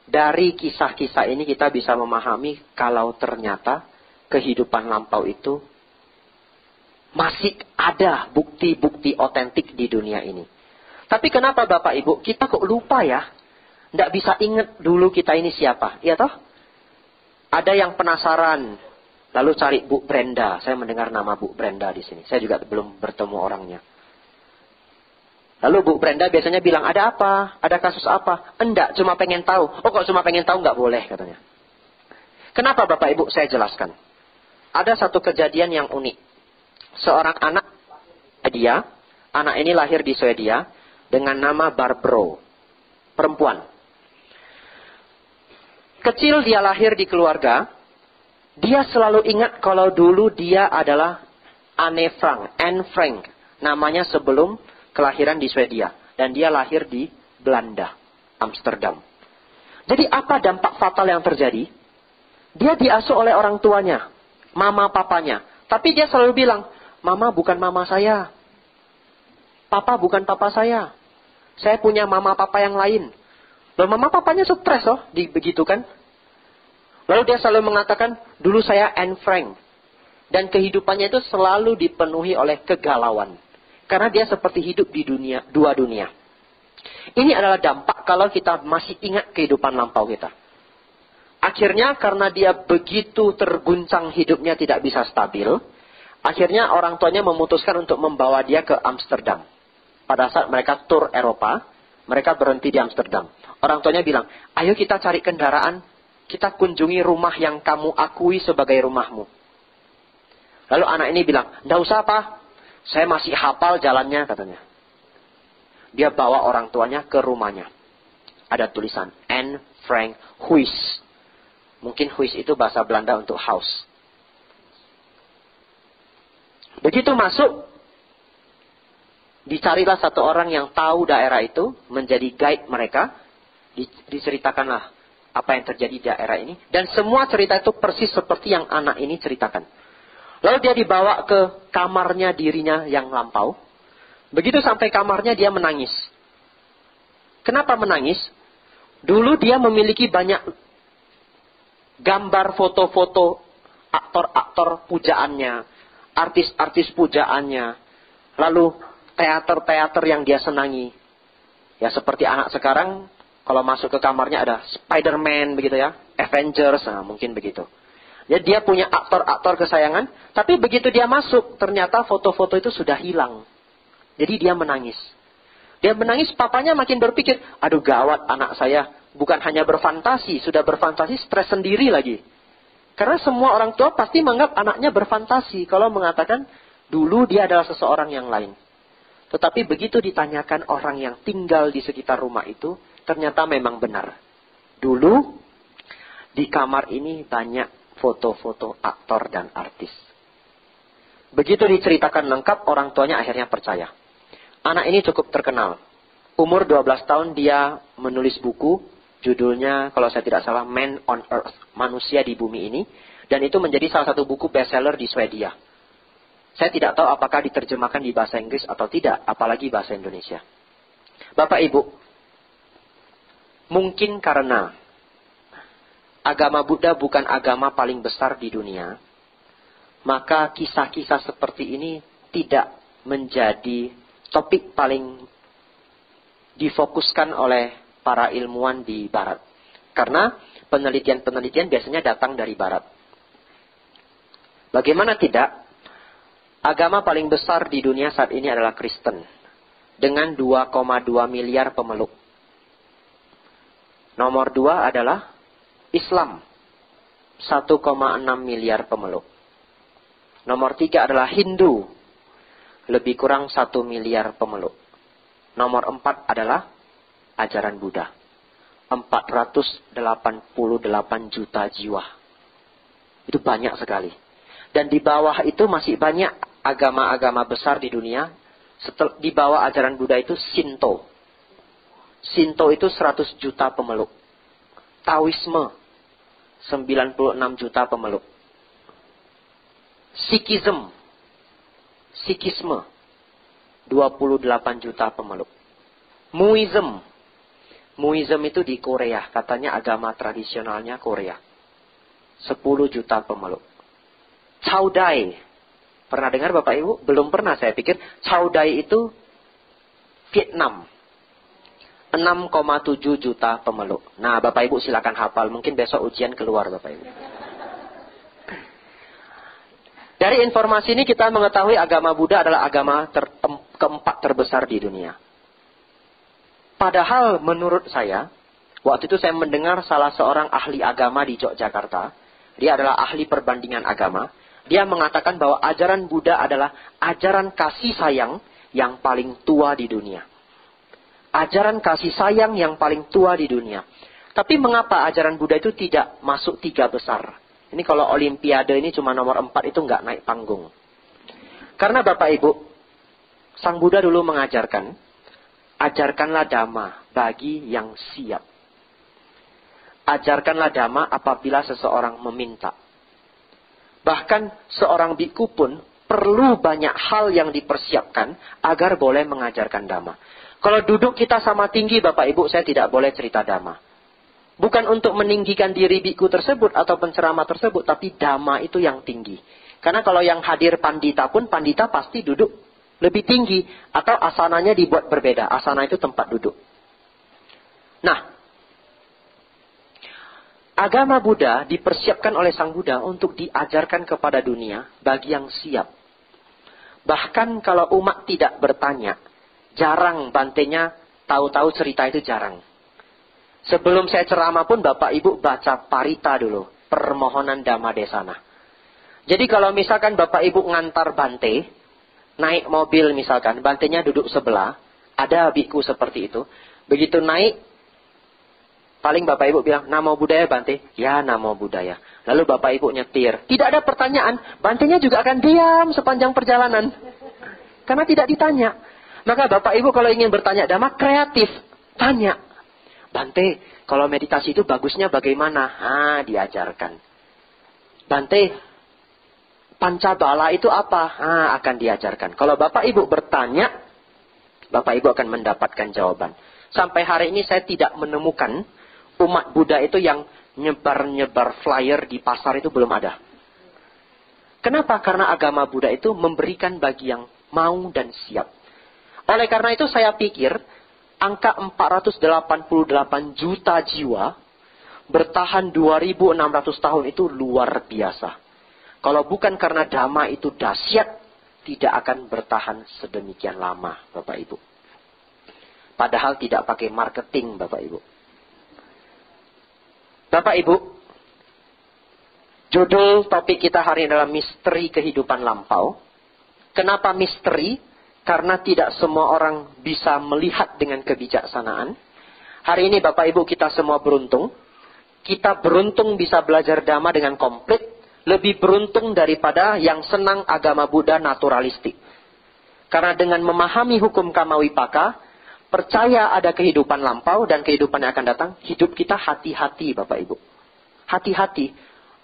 dari kisah-kisah ini kita bisa memahami kalau ternyata kehidupan lampau itu masih ada bukti-bukti otentik di dunia ini. Tapi kenapa Bapak Ibu kita kok lupa ya? Tidak bisa ingat dulu kita ini siapa. Iya toh? Ada yang penasaran. Lalu cari Bu Brenda. Saya mendengar nama Bu Brenda di sini. Saya juga belum bertemu orangnya. Lalu Bu Brenda biasanya bilang, ada apa? Ada kasus apa? Enggak, cuma pengen tahu. Oh, kalau cuma pengen tahu nggak boleh katanya. Kenapa Bapak Ibu? Saya jelaskan. Ada satu kejadian yang unik. Seorang anak Swedia, anak ini lahir di Swedia dengan nama Barbro, perempuan. Kecil dia lahir di keluarga, dia selalu ingat kalau dulu dia adalah Anne Frank, namanya sebelum kelahiran di Swedia. Dan dia lahir di Belanda, Amsterdam. Jadi apa dampak fatal yang terjadi? Dia diasuh oleh orang tuanya, mama papanya. Tapi dia selalu bilang, mama bukan mama saya. Papa bukan papa saya. Saya punya mama papa yang lain. Loh, mama papanya stres loh, begitukan. Lalu dia selalu mengatakan, dulu saya Anne Frank. Dan kehidupannya itu selalu dipenuhi oleh kegalauan. Karena dia seperti hidup di dua dunia. Ini adalah dampak kalau kita masih ingat kehidupan lampau kita. Akhirnya karena dia begitu terguncang hidupnya tidak bisa stabil. Akhirnya orang tuanya memutuskan untuk membawa dia ke Amsterdam. Pada saat mereka tur Eropa, mereka berhenti di Amsterdam. Orang tuanya bilang, ayo kita cari kendaraan kita kunjungi rumah yang kamu akui sebagai rumahmu. Lalu anak ini bilang, "Nggak usah, Pak. Saya masih hafal jalannya," katanya. Dia bawa orang tuanya ke rumahnya. Ada tulisan, Anne Frank Huis. Mungkin Huis itu bahasa Belanda untuk house. Begitu masuk, dicarilah satu orang yang tahu daerah itu, menjadi guide mereka. Diceritakanlah apa yang terjadi di daerah ini. Dan semua cerita itu persis seperti yang anak ini ceritakan. Lalu dia dibawa ke kamarnya dirinya yang lampau. Begitu sampai kamarnya dia menangis. Kenapa menangis? Dulu dia memiliki banyak gambar foto-foto aktor-aktor pujaannya, artis-artis pujaannya, lalu teater-teater yang dia senangi. Ya seperti anak sekarang, kalau masuk ke kamarnya ada Spider-Man begitu ya, Avengers, nah mungkin begitu. Ya dia punya aktor-aktor kesayangan, tapi begitu dia masuk, ternyata foto-foto itu sudah hilang. Jadi dia menangis. Dia menangis, papanya makin berpikir, aduh gawat anak saya, bukan hanya berfantasi, sudah berfantasi stres sendiri lagi. Karena semua orang tua pasti menganggap anaknya berfantasi kalau mengatakan dulu dia adalah seseorang yang lain. Tetapi begitu ditanyakan orang yang tinggal di sekitar rumah itu, ternyata memang benar. Dulu di kamar ini banyak foto-foto aktor dan artis. Begitu diceritakan lengkap, orang tuanya akhirnya percaya. Anak ini cukup terkenal. Umur 12 tahun dia menulis buku, judulnya kalau saya tidak salah Man on Earth, Manusia di Bumi Ini. Dan itu menjadi salah satu buku bestseller di Swedia. Saya tidak tahu apakah diterjemahkan di bahasa Inggris atau tidak, apalagi bahasa Indonesia. Bapak Ibu, mungkin karena agama Buddha bukan agama paling besar di dunia, maka kisah-kisah seperti ini tidak menjadi topik paling difokuskan oleh para ilmuwan di Barat. Karena penelitian-penelitian biasanya datang dari Barat. Bagaimana tidak, agama paling besar di dunia saat ini adalah Kristen. Dengan 2,2 miliar pemeluk. Nomor 2 adalah Islam. 1,6 miliar pemeluk. Nomor 3 adalah Hindu. Lebih kurang 1 miliar pemeluk. Nomor 4 adalah ajaran Buddha. 488 juta jiwa. Itu banyak sekali. Dan di bawah itu masih banyak agama-agama besar di dunia. Di bawah ajaran Buddha itu Shinto. Shinto itu 100 juta pemeluk. Taoisme 96 juta pemeluk. Sikhisme 28 juta pemeluk. Muism itu di Korea, katanya agama tradisionalnya Korea. 10 juta pemeluk. Chaudai, pernah dengar Bapak Ibu? Belum pernah, saya pikir. Chaudai itu Vietnam. 6,7 juta pemeluk. Nah, Bapak Ibu silakan hafal. Mungkin besok ujian keluar Bapak Ibu. Dari informasi ini kita mengetahui agama Buddha adalah agama keempat terbesar di dunia. Padahal menurut saya, waktu itu saya mendengar salah seorang ahli agama di Yogyakarta. Dia adalah ahli perbandingan agama. Dia mengatakan bahwa ajaran Buddha adalah ajaran kasih sayang yang paling tua di dunia. Ajaran kasih sayang yang paling tua di dunia. Tapi mengapa ajaran Buddha itu tidak masuk 3 besar? Ini kalau Olimpiade ini cuma nomor 4 itu nggak naik panggung. Karena Bapak Ibu, Sang Buddha dulu mengajarkan, ajarkanlah Dhamma bagi yang siap. Ajarkanlah Dhamma apabila seseorang meminta. Bahkan seorang biku pun perlu banyak hal yang dipersiapkan agar boleh mengajarkan Dhamma. Kalau duduk kita sama tinggi Bapak Ibu, saya tidak boleh cerita Dhamma. Bukan untuk meninggikan diri biku tersebut atau penceramah tersebut, tapi Dhamma itu yang tinggi. Karena kalau yang hadir pandita pun, pandita pasti duduk lebih tinggi. Atau asananya dibuat berbeda. Asana itu tempat duduk. Nah, agama Buddha dipersiapkan oleh Sang Buddha untuk diajarkan kepada dunia bagi yang siap. Bahkan kalau umat tidak bertanya, jarang bantenya tahu-tahu cerita itu jarang. Sebelum saya ceramah pun Bapak Ibu baca parita dulu. Permohonan Dhamma Desana. Jadi kalau misalkan Bapak Ibu ngantar Bante, naik mobil misalkan, Bantenya duduk sebelah, ada biku seperti itu. Begitu naik, paling Bapak Ibu bilang, Namo Buddhaya Bante. Ya, Namo Buddhaya. Lalu Bapak Ibu nyetir. Tidak ada pertanyaan, Bantenya juga akan diam sepanjang perjalanan. Karena tidak ditanya. Maka Bapak Ibu kalau ingin bertanya Dhamma, kreatif. Tanya. Bante, kalau meditasi itu bagusnya bagaimana? Diajarkan. Bante, Pancabala itu apa? Akan diajarkan. Kalau Bapak Ibu bertanya, Bapak Ibu akan mendapatkan jawaban. Sampai hari ini saya tidak menemukan umat Buddha itu yang nyebar-nyebar flyer di pasar itu belum ada. Kenapa? Karena agama Buddha itu memberikan bagi yang mau dan siap. Oleh karena itu saya pikir angka 488 juta jiwa bertahan 2600 tahun itu luar biasa. Kalau bukan karena Dhamma itu dahsyat, tidak akan bertahan sedemikian lama, Bapak Ibu. Padahal tidak pakai marketing, Bapak Ibu. Bapak Ibu, judul topik kita hari ini adalah misteri kehidupan lampau. Kenapa misteri? Karena tidak semua orang bisa melihat dengan kebijaksanaan. Hari ini Bapak Ibu kita semua beruntung. Kita beruntung bisa belajar Dhamma dengan komplit. Lebih beruntung daripada yang senang agama Buddha naturalistik. Karena dengan memahami hukum Kamawipaka, percaya ada kehidupan lampau dan kehidupan yang akan datang, hidup kita hati-hati Bapak Ibu. Hati-hati.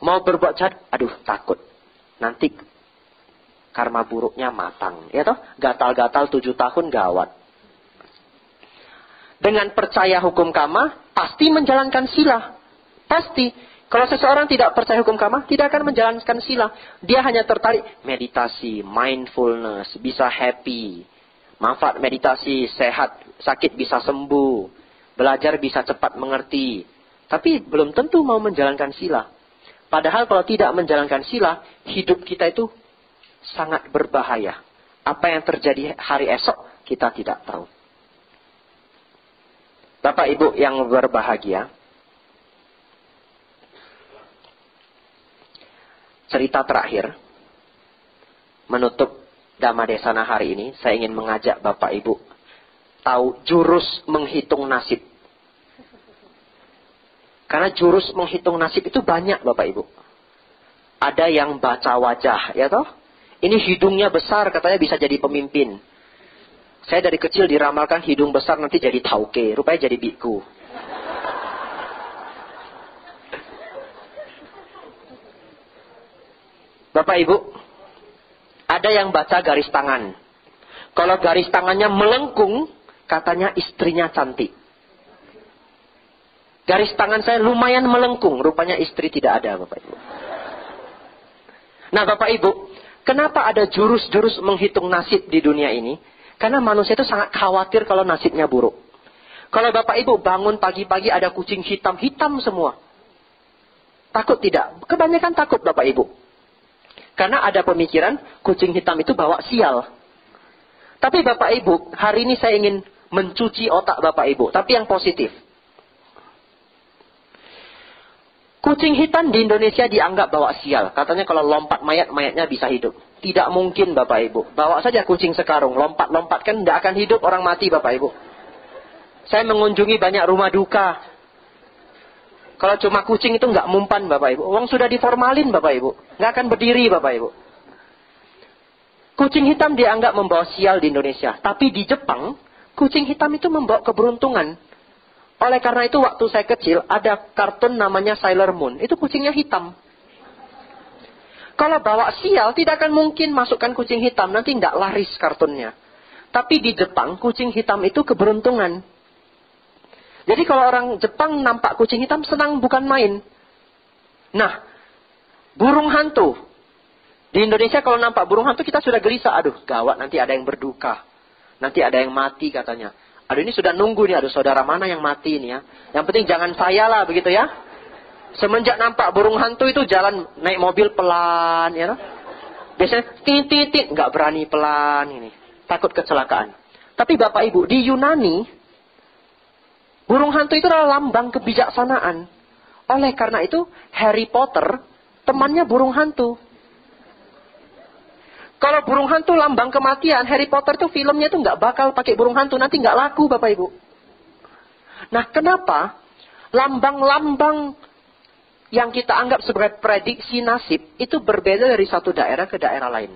Mau berbuat jahat, takut. Nanti karma buruknya matang. Ya toh? Gatal-gatal 7 tahun gawat. Dengan percaya hukum kama, pasti menjalankan sila. Pasti. Kalau seseorang tidak percaya hukum kama, tidak akan menjalankan sila. Dia hanya tertarik meditasi, mindfulness, bisa happy. Manfaat meditasi, sehat, sakit bisa sembuh. Belajar bisa cepat mengerti. Tapi belum tentu mau menjalankan sila. Padahal kalau tidak menjalankan sila, hidup kita itu sangat berbahaya. Apa yang terjadi hari esok, kita tidak tahu. Bapak Ibu yang berbahagia, cerita terakhir, menutup Dhamma Desana hari ini, saya ingin mengajak Bapak Ibu tahu jurus menghitung nasib. Karena jurus menghitung nasib itu banyak Bapak Ibu. Ada yang baca wajah, ya toh? Ini hidungnya besar, katanya bisa jadi pemimpin. Saya dari kecil diramalkan hidung besar nanti jadi tauke, rupanya jadi biku. Bapak Ibu, ada yang baca garis tangan. Kalau garis tangannya melengkung, katanya istrinya cantik. Garis tangan saya lumayan melengkung, rupanya istri tidak ada, Bapak Ibu. Nah, Bapak Ibu, kenapa ada jurus-jurus menghitung nasib di dunia ini? Karena manusia itu sangat khawatir kalau nasibnya buruk. Kalau Bapak Ibu bangun pagi-pagi ada kucing hitam-hitam semua. Takut tidak? Kebanyakan takut Bapak Ibu. Karena ada pemikiran kucing hitam itu bawa sial. Tapi Bapak Ibu, hari ini saya ingin mencuci otak Bapak Ibu. Tapi yang positif. Kucing hitam di Indonesia dianggap bawa sial. Katanya kalau lompat mayat, mayatnya bisa hidup. Tidak mungkin Bapak Ibu. Bawa saja kucing sekarung. Lompat-lompat kan tidak akan hidup orang mati Bapak Ibu. Saya mengunjungi banyak rumah duka. Kalau cuma kucing itu nggak mumpan Bapak Ibu. Uang sudah diformalin Bapak Ibu. Nggak akan berdiri Bapak Ibu. Kucing hitam dianggap membawa sial di Indonesia. Tapi di Jepang, kucing hitam itu membawa keberuntungan. Oleh karena itu waktu saya kecil, ada kartun namanya Sailor Moon. Itu kucingnya hitam. Kalau bawa sial, tidak akan mungkin masukkan kucing hitam. Nanti nggak laris kartunnya. Tapi di Jepang, kucing hitam itu keberuntungan. Jadi kalau orang Jepang nampak kucing hitam, senang bukan main. Nah, burung hantu. Di Indonesia kalau nampak burung hantu, kita sudah gelisah. Aduh, gawat, nanti ada yang berduka. Nanti ada yang mati katanya. Aduh, ini sudah nunggu nih. Aduh, saudara mana yang mati ini ya. Yang penting jangan saya lah, begitu ya. Semenjak nampak burung hantu itu jalan naik mobil pelan, ya. Biasanya titit, nggak berani pelan ini. Takut kecelakaan. Tapi Bapak Ibu, di Yunani, Burung hantu itu adalah lambang kebijaksanaan. Oleh karena itu, Harry Potter, temannya burung hantu. Kalau burung hantu lambang kematian, Harry Potter itu filmnya itu nggak bakal pakai burung hantu, nanti nggak laku Bapak Ibu. Nah, kenapa lambang-lambang yang kita anggap sebagai prediksi nasib itu berbeda dari satu daerah ke daerah lain?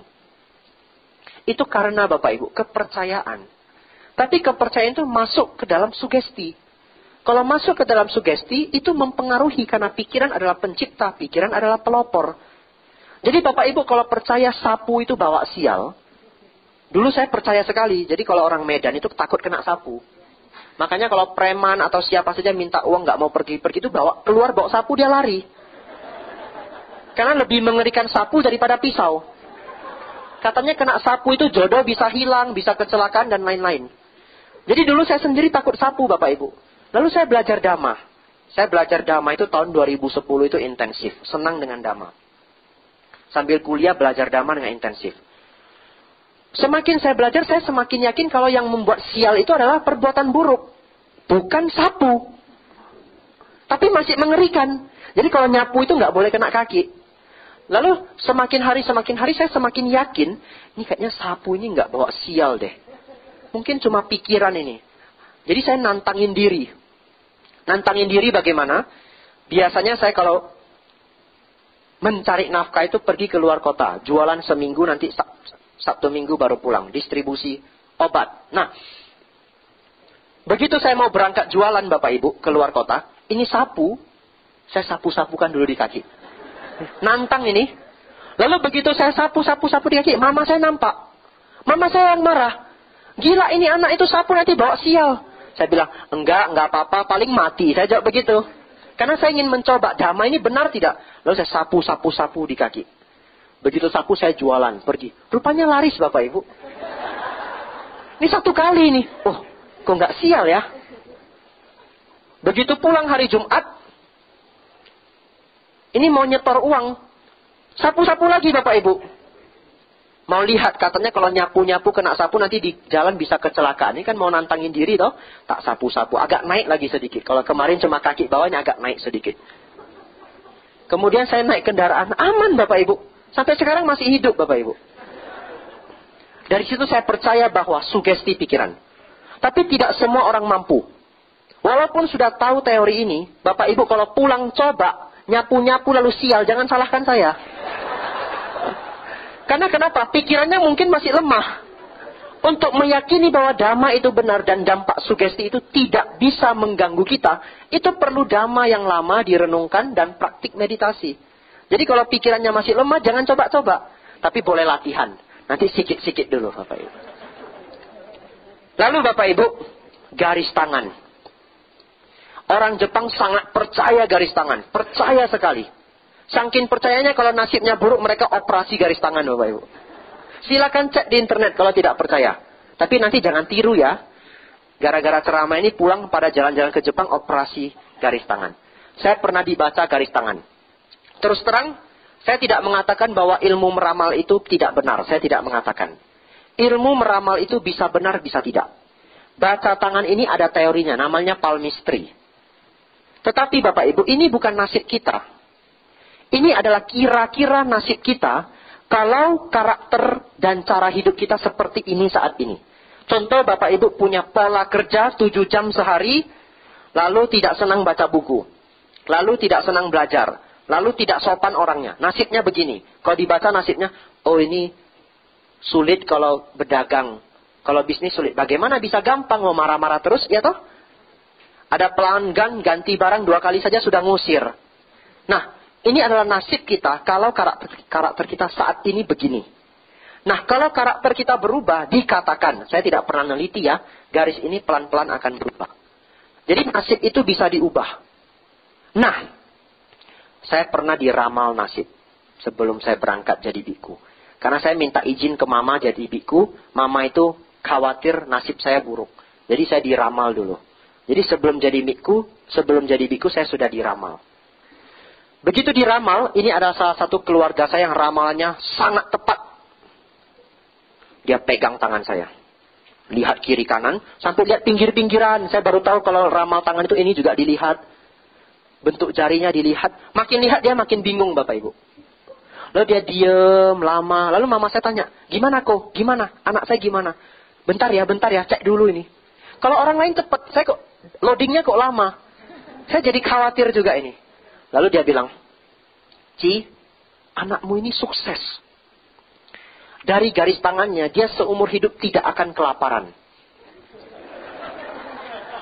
Itu karena Bapak Ibu, kepercayaan. Tapi kepercayaan itu masuk ke dalam sugesti. Kalau masuk ke dalam sugesti, itu mempengaruhi karena pikiran adalah pencipta, pikiran adalah pelopor. Jadi Bapak Ibu kalau percaya sapu itu bawa sial, dulu saya percaya sekali. Jadi kalau orang Medan itu takut kena sapu. Makanya kalau preman atau siapa saja minta uang nggak mau pergi-pergi itu keluar bawa sapu dia lari. Karena lebih mengerikan sapu daripada pisau. Katanya kena sapu itu jodoh bisa hilang, bisa kecelakaan dan lain-lain. Jadi dulu saya sendiri takut sapu Bapak Ibu. Lalu saya belajar dhamma. Saya belajar dhamma itu tahun 2010 itu intensif. Senang dengan dhamma. Sambil kuliah belajar dhamma dengan intensif. Semakin saya belajar, saya semakin yakin kalau yang membuat sial itu adalah perbuatan buruk. Bukan sapu. Tapi masih mengerikan. Jadi kalau nyapu itu nggak boleh kena kaki. Lalu semakin hari saya semakin yakin. Ini kayaknya sapu ini nggak bawa sial deh. Mungkin cuma pikiran ini. Jadi saya nantangin diri. Nantangin diri bagaimana? Biasanya saya kalau mencari nafkah itu pergi ke luar kota. Jualan seminggu nanti Sabtu Minggu baru pulang. Distribusi obat. Nah, begitu saya mau berangkat jualan Bapak Ibu ke luar kota. Ini sapu. Saya sapu-sapukan dulu di kaki. Nantang ini. Lalu begitu saya sapu-sapu di kaki. Mama saya nampak. Mama saya yang marah. Gila ini anak itu sapu nanti bawa sial. Saya bilang, enggak apa-apa. Paling mati. Saya jawab begitu. Karena saya ingin mencoba dhamma ini benar tidak. Lalu saya sapu di kaki. Begitu sapu saya jualan, pergi. Rupanya laris Bapak Ibu. Ini satu kali nih. Oh, kok nggak sial ya. Begitu pulang hari Jumat. Ini mau nyetor uang. Sapu-sapu lagi Bapak Ibu. Mau lihat katanya kalau nyapu-nyapu kena sapu nanti di jalan bisa kecelakaan. Ini kan mau nantangin diri toh. Tak sapu-sapu. Agak naik lagi sedikit. Kalau kemarin cuma kaki bawahnya agak naik sedikit. Kemudian saya naik kendaraan. Aman Bapak Ibu. Sampai sekarang masih hidup Bapak Ibu. Dari situ saya percaya bahwa sugesti pikiran. Tapi tidak semua orang mampu. Walaupun sudah tahu teori ini. Bapak Ibu kalau pulang coba. Nyapu-nyapu lalu sial. Jangan salahkan saya. Karena kenapa? Pikirannya mungkin masih lemah. Untuk meyakini bahwa dhamma itu benar dan dampak sugesti itu tidak bisa mengganggu kita. Itu perlu dhamma yang lama direnungkan dan praktik meditasi. Jadi kalau pikirannya masih lemah, jangan coba-coba. Tapi boleh latihan. Nanti sikit-sikit dulu Bapak Ibu. Lalu Bapak Ibu, garis tangan. Orang Jepang sangat percaya garis tangan. Percaya sekali. Saking percayanya kalau nasibnya buruk mereka operasi garis tangan Bapak Ibu. Silakan cek di internet kalau tidak percaya. Tapi nanti jangan tiru ya. Gara-gara ceramah ini pulang pada jalan-jalan ke Jepang operasi garis tangan. Saya pernah dibaca garis tangan. Terus terang, saya tidak mengatakan bahwa ilmu meramal itu tidak benar. Saya tidak mengatakan. Ilmu meramal itu bisa benar, bisa tidak. Baca tangan ini ada teorinya, namanya palmistry. Tetapi Bapak Ibu, ini bukan nasib kita. Ini adalah kira-kira nasib kita kalau karakter dan cara hidup kita seperti ini saat ini. Contoh Bapak Ibu punya pola kerja 7 jam sehari, lalu tidak senang baca buku, lalu tidak senang belajar, lalu tidak sopan orangnya. Nasibnya begini, kalau dibaca nasibnya, oh ini sulit kalau berdagang, kalau bisnis sulit. Bagaimana bisa gampang mau marah-marah terus, ya toh? Ada pelanggan ganti barang 2 kali saja sudah ngusir. Nah, ini adalah nasib kita kalau karakter kita saat ini begini. Nah, kalau karakter kita berubah, dikatakan, saya tidak pernah neliti ya, garis ini pelan-pelan akan berubah. Jadi nasib itu bisa diubah. Nah, saya pernah diramal nasib sebelum saya berangkat jadi biku. Karena saya minta izin ke mama jadi biku, mama itu khawatir nasib saya buruk. Jadi saya diramal dulu. Jadi sebelum jadi biku saya sudah diramal. Begitu diramal, ini adalah salah satu keluarga saya yang ramalannya sangat tepat. Dia pegang tangan saya. Lihat kiri kanan, sampai lihat pinggir-pinggiran. Saya baru tahu kalau ramal tangan itu ini juga dilihat. Bentuk jarinya dilihat. Makin lihat dia makin bingung Bapak Ibu. Lalu dia diem lama. Lalu mama saya tanya, gimana kok? Gimana? Anak saya gimana? Bentar ya, cek dulu ini. Kalau orang lain cepat, saya kok loadingnya kok lama. Saya jadi khawatir juga ini. Lalu dia bilang, Ci, anakmu ini sukses. Dari garis tangannya, dia seumur hidup tidak akan kelaparan.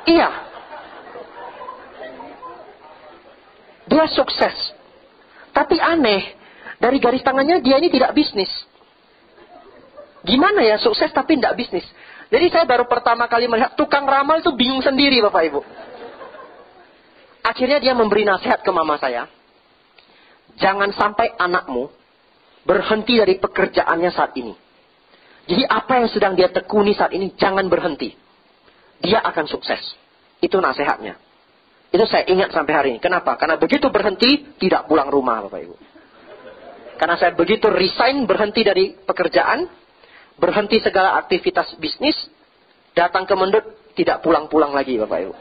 Iya. Dia sukses. Tapi aneh. Dari garis tangannya dia ini tidak bisnis. Gimana ya sukses tapi tidak bisnis. Jadi saya baru pertama kali melihat tukang ramal itu bingung sendiri Bapak Ibu. Akhirnya dia memberi nasihat ke mama saya. Jangan sampai anakmu berhenti dari pekerjaannya saat ini. Jadi apa yang sedang dia tekuni saat ini jangan berhenti. Dia akan sukses. Itu nasihatnya. Itu saya ingat sampai hari ini. Kenapa? Karena begitu berhenti tidak pulang rumah Bapak Ibu. Karena saya begitu resign, berhenti dari pekerjaan, berhenti segala aktivitas bisnis, datang ke Mendut, tidak pulang-pulang lagi Bapak Ibu.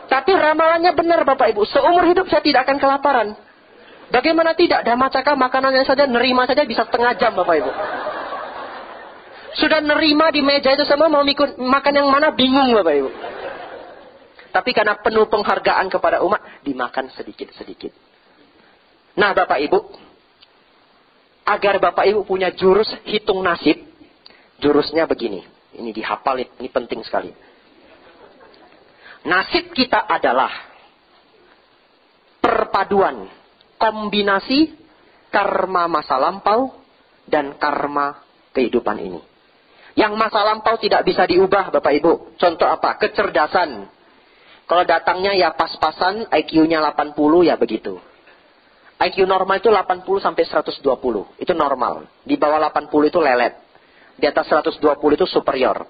Tapi ramalannya benar Bapak Ibu, seumur hidup saya tidak akan kelaparan. Bagaimana tidak? Damacaka makanannya saja, nerima saja bisa setengah jam Bapak Ibu. Sudah nerima di meja itu semua, mau makan yang mana bingung Bapak Ibu. Tapi karena penuh penghargaan kepada umat, dimakan sedikit-sedikit. Nah Bapak Ibu, agar Bapak Ibu punya jurus hitung nasib, jurusnya begini. Ini dihafal, ini penting sekali. Nasib kita adalah perpaduan, kombinasi karma masa lampau dan karma kehidupan ini. Yang masa lampau tidak bisa diubah Bapak Ibu. Contoh apa? Kecerdasan. Kalau datangnya ya pas-pasan, IQ-nya 80 ya begitu. IQ normal itu 80 sampai 120. Itu normal. Di bawah 80 itu lelet. Di atas 120 itu superior.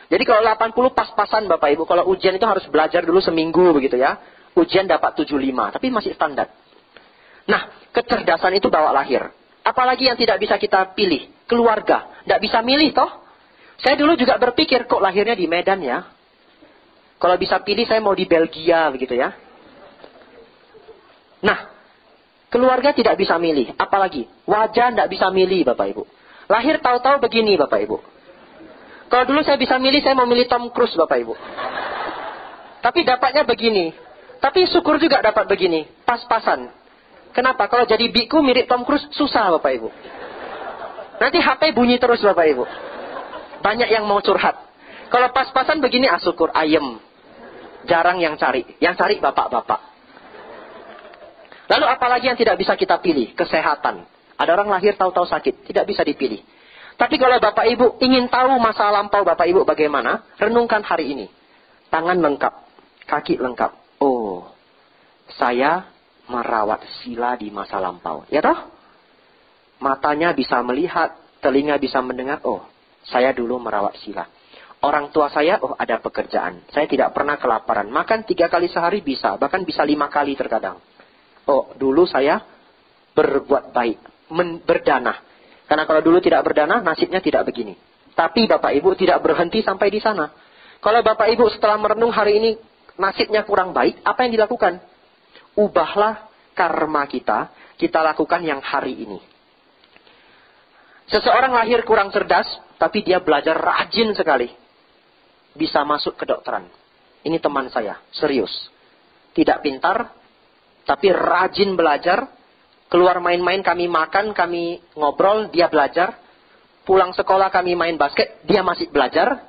Jadi kalau 80 pas-pasan Bapak Ibu. Kalau ujian itu harus belajar dulu seminggu begitu ya. Ujian dapat 75. Tapi masih standar. Nah, kecerdasan itu bawa lahir. Apalagi yang tidak bisa kita pilih. Keluarga. Tidak bisa milih toh. Saya dulu juga berpikir kok lahirnya di Medan ya. Kalau bisa pilih saya mau di Belgia begitu ya. Nah, keluarga tidak bisa milih. Apalagi wajah tidak bisa milih Bapak Ibu. Lahir tahu-tahu begini Bapak Ibu. Kalau dulu saya bisa milih, saya mau milih Tom Cruise Bapak Ibu. Tapi dapatnya begini. Tapi syukur juga dapat begini. Pas-pasan. Kenapa? Kalau jadi biku mirip Tom Cruise susah Bapak Ibu. Nanti HP bunyi terus Bapak Ibu. Banyak yang mau curhat. Kalau pas-pasan begini syukur ayem. Jarang yang cari. Yang cari bapak-bapak. Lalu apalagi yang tidak bisa kita pilih? Kesehatan. Ada orang lahir tahu-tahu sakit. Tidak bisa dipilih. Tapi kalau Bapak Ibu ingin tahu masa lampau Bapak Ibu bagaimana? Renungkan hari ini. Tangan lengkap. Kaki lengkap. Oh. Saya merawat sila di masa lampau. Ya toh? Matanya bisa melihat. Telinga bisa mendengar. Oh. Saya dulu merawat sila. Orang tua saya, oh ada pekerjaan. Saya tidak pernah kelaparan. Makan 3 kali sehari bisa. Bahkan bisa 5 kali terkadang. Oh, dulu saya berbuat baik. Berdanah. Karena kalau dulu tidak berdanah, nasibnya tidak begini. Tapi Bapak Ibu tidak berhenti sampai di sana. Kalau Bapak Ibu setelah merenung hari ini, nasibnya kurang baik, apa yang dilakukan? Ubahlah karma kita. Kita lakukan yang hari ini. Seseorang lahir kurang cerdas, tapi dia belajar rajin sekali. Bisa masuk kedokteran. Ini teman saya, serius. Tidak pintar, tapi rajin belajar. Keluar main-main, kami makan, kami ngobrol, dia belajar. Pulang sekolah kami main basket, dia masih belajar.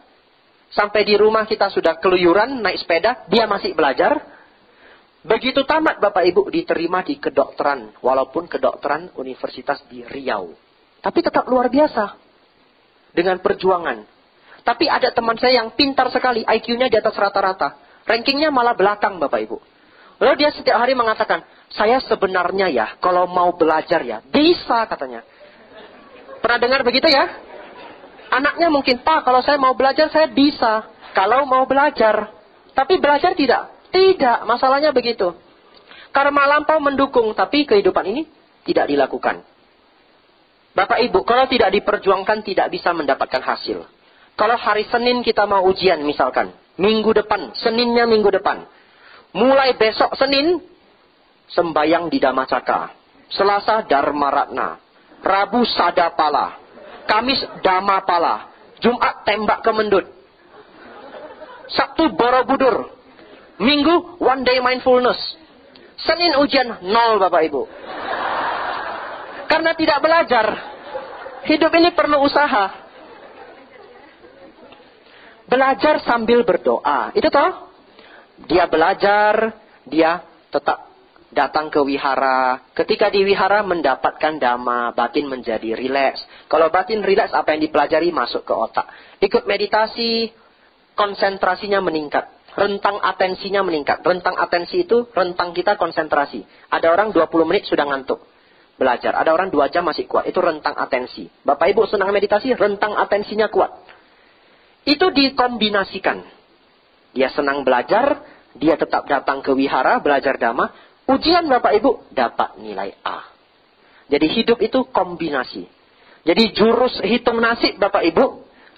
Sampai di rumah kita sudah keluyuran, naik sepeda, dia masih belajar. Begitu tamat Bapak Ibu diterima di kedokteran. Walaupun kedokteran universitas di Riau. Tapi tetap luar biasa. Dengan perjuangan. Tapi ada teman saya yang pintar sekali. IQ-nya di atas rata-rata. Rankingnya malah belakang Bapak Ibu. Lalu dia setiap hari mengatakan, saya sebenarnya ya, kalau mau belajar ya, bisa katanya. Pernah dengar begitu ya? Anaknya mungkin, Pak, kalau saya mau belajar, saya bisa. Kalau mau belajar. Tapi belajar tidak? Tidak, masalahnya begitu. Karma lampau mendukung, tapi kehidupan ini tidak dilakukan. Bapak Ibu, kalau tidak diperjuangkan, tidak bisa mendapatkan hasil. Kalau hari Senin kita mau ujian misalkan. Minggu depan, Seninnya minggu depan. Mulai besok Senin, sembayang di Damacaka. Selasa Dharma Ratna. Rabu Sadapala. Kamis Damapala. Jumat tembak ke Mendut. Sabtu Borobudur. Minggu one day mindfulness. Senin ujian 0 Bapak Ibu. Karena tidak belajar. Hidup ini perlu usaha. Belajar sambil berdoa. Itu toh. Dia belajar, dia tetap datang ke wihara. Ketika di wihara mendapatkan dhamma, batin menjadi rileks. Kalau batin rileks, apa yang dipelajari masuk ke otak. Ikut meditasi, konsentrasinya meningkat. Rentang atensinya meningkat. Rentang atensi itu rentang kita konsentrasi. Ada orang 20 menit sudah ngantuk. Belajar. Ada orang 2 jam masih kuat. Itu rentang atensi. Bapak Ibu senang meditasi, rentang atensinya kuat. Itu dikombinasikan. Dia senang belajar, dia tetap datang ke wihara, belajar dhamma. Ujian Bapak Ibu, dapat nilai A. Jadi hidup itu kombinasi. Jadi jurus hitung nasib Bapak Ibu,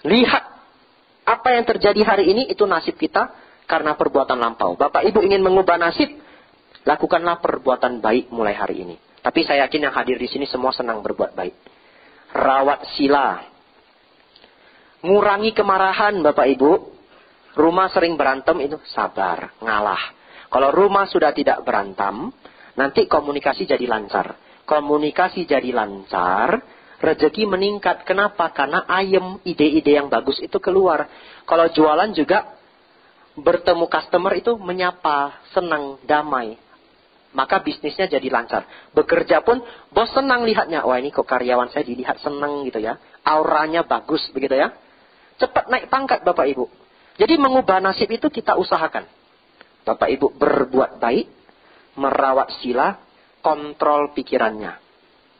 lihat apa yang terjadi hari ini, itu nasib kita karena perbuatan lampau. Bapak Ibu ingin mengubah nasib, lakukanlah perbuatan baik mulai hari ini. Tapi saya yakin yang hadir di sini semua senang berbuat baik. Rawat sila. Ngurangi kemarahan Bapak Ibu. Rumah sering berantem itu sabar, ngalah. Kalau rumah sudah tidak berantem, nanti komunikasi jadi lancar. Komunikasi jadi lancar, rezeki meningkat. Kenapa? Karena ayem, ide-ide yang bagus itu keluar. Kalau jualan juga bertemu customer itu menyapa, senang, damai. Maka bisnisnya jadi lancar. Bekerja pun bos senang lihatnya. Wah ini kok karyawan saya dilihat senang gitu ya. Auranya bagus begitu ya. Cepat naik pangkat Bapak Ibu. Jadi mengubah nasib itu kita usahakan. Bapak Ibu berbuat baik, merawat sila, kontrol pikirannya.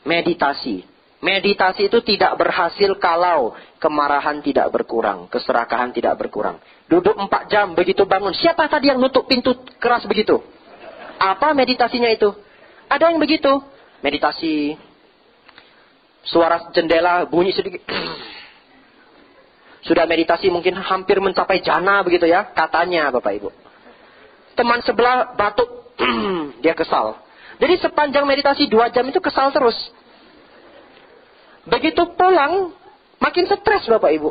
Meditasi. Meditasi itu tidak berhasil kalau kemarahan tidak berkurang, keserakahan tidak berkurang. Duduk 4 jam begitu bangun. Siapa tadi yang nutup pintu keras begitu? Apa meditasinya itu? Ada yang begitu. Meditasi. Suara jendela bunyi sedikit. Sudah meditasi mungkin hampir mencapai jana begitu ya. Katanya Bapak Ibu. Teman sebelah batuk. Dia kesal. Jadi sepanjang meditasi 2 jam itu kesal terus. Begitu pulang makin stres Bapak Ibu.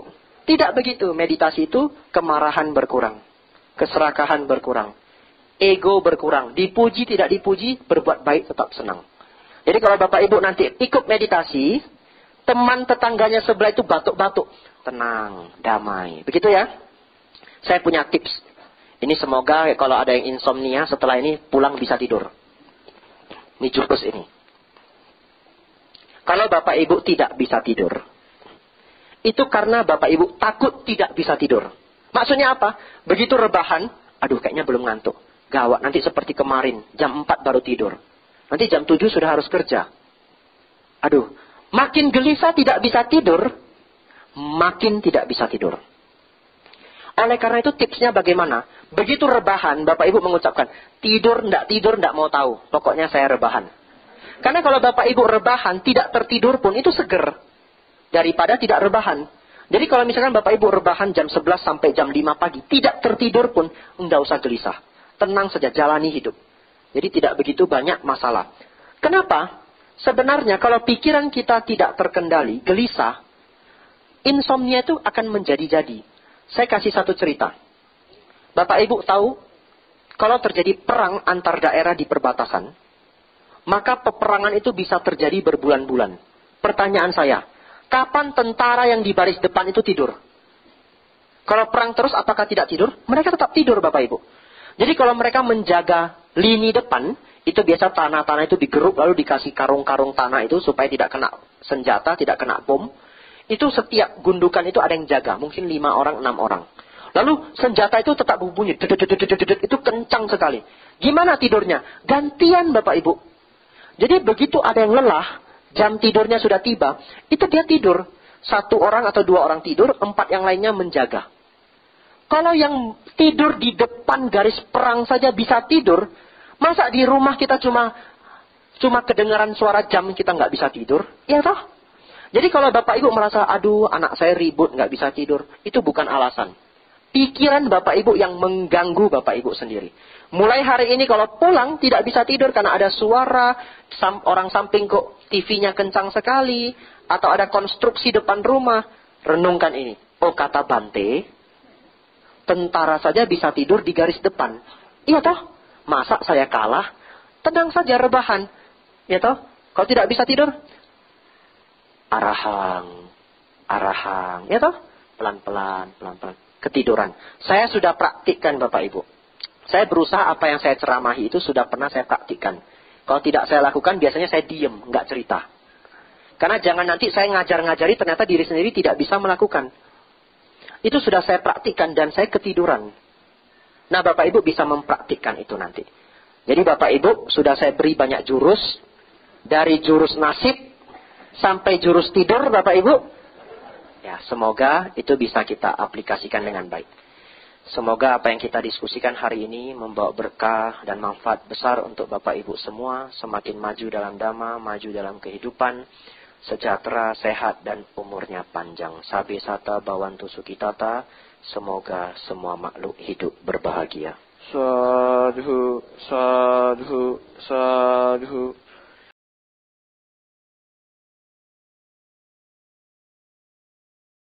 Tidak begitu. Meditasi itu kemarahan berkurang. Keserakahan berkurang. Ego berkurang. Dipuji tidak dipuji, berbuat baik tetap senang. Jadi kalau Bapak Ibu nanti ikut meditasi, teman tetangganya sebelah itu batuk-batuk. Tenang, damai. Begitu ya. Saya punya tips. Ini semoga kalau ada yang insomnia setelah ini pulang bisa tidur. Ini jurus ini. Kalau Bapak Ibu tidak bisa tidur, itu karena Bapak Ibu takut tidak bisa tidur. Maksudnya apa? Begitu rebahan, aduh kayaknya belum ngantuk. Gawat, nanti seperti kemarin, jam 4 baru tidur. Nanti jam 7 sudah harus kerja. Aduh, makin gelisah tidak bisa tidur, makin tidak bisa tidur. Oleh karena itu tipsnya bagaimana? Begitu rebahan, Bapak Ibu mengucapkan, tidur, ndak mau tahu. Pokoknya saya rebahan. Karena kalau Bapak Ibu rebahan, tidak tertidur pun itu seger. Daripada tidak rebahan. Jadi kalau misalkan Bapak Ibu rebahan jam 11 sampai jam 5 pagi, tidak tertidur pun, ndak usah gelisah. Tenang saja, jalani hidup. Jadi tidak begitu banyak masalah. Kenapa? Sebenarnya kalau pikiran kita tidak terkendali, gelisah, insomnia itu akan menjadi-jadi. Saya kasih satu cerita. Bapak Ibu tahu, kalau terjadi perang antar daerah di perbatasan, maka peperangan itu bisa terjadi berbulan-bulan. Pertanyaan saya, kapan tentara yang di baris depan itu tidur? Kalau perang terus, apakah tidak tidur? Mereka tetap tidur Bapak Ibu. Jadi kalau mereka menjaga lini depan, itu biasa tanah-tanah itu digeruk, lalu dikasih karung-karung tanah itu supaya tidak kena senjata, tidak kena bom. Itu setiap gundukan itu ada yang jaga. Mungkin 5 orang, 6 orang. Lalu senjata itu tetap berbunyi. Itu kencang sekali. Gimana tidurnya? Gantian Bapak Ibu. Jadi begitu ada yang lelah, jam tidurnya sudah tiba, itu dia tidur. 1 orang atau 2 orang tidur, 4 yang lainnya menjaga. Kalau yang tidur di depan garis perang saja bisa tidur, masa di rumah kita cuma kedengaran suara jam kita nggak bisa tidur? Ya toh? Jadi kalau Bapak Ibu merasa, aduh anak saya ribut, nggak bisa tidur, itu bukan alasan. Pikiran Bapak Ibu yang mengganggu Bapak Ibu sendiri. Mulai hari ini kalau pulang tidak bisa tidur karena ada suara, orang samping kok TV-nya kencang sekali, atau ada konstruksi depan rumah, renungkan ini. Oh kata Bante, tentara saja bisa tidur di garis depan. Iya toh? Masa saya kalah? Tenang saja, rebahan. Iya toh? Kalau tidak bisa tidur, arahang. Iya toh? Pelan-pelan. Ketiduran. Saya sudah praktikkan Bapak Ibu. Saya berusaha apa yang saya ceramahi itu sudah pernah saya praktikkan. Kalau tidak saya lakukan, biasanya saya diem, nggak cerita. Karena jangan nanti saya ngajar-ngajari, ternyata diri sendiri tidak bisa melakukan. Itu sudah saya praktikkan dan saya ketiduran. Nah Bapak Ibu bisa mempraktikkan itu nanti. Jadi Bapak Ibu sudah saya beri banyak jurus. Dari jurus nasib sampai jurus tidur Bapak Ibu. Ya semoga itu bisa kita aplikasikan dengan baik. Semoga apa yang kita diskusikan hari ini membawa berkah dan manfaat besar untuk Bapak Ibu semua. Semakin maju dalam dhamma, maju dalam kehidupan. Sejahtera, sehat, dan umurnya panjang. Sabe sata bawantu sukitata. Semoga semua makhluk hidup berbahagia. Sadhu, sadhu, sadhu.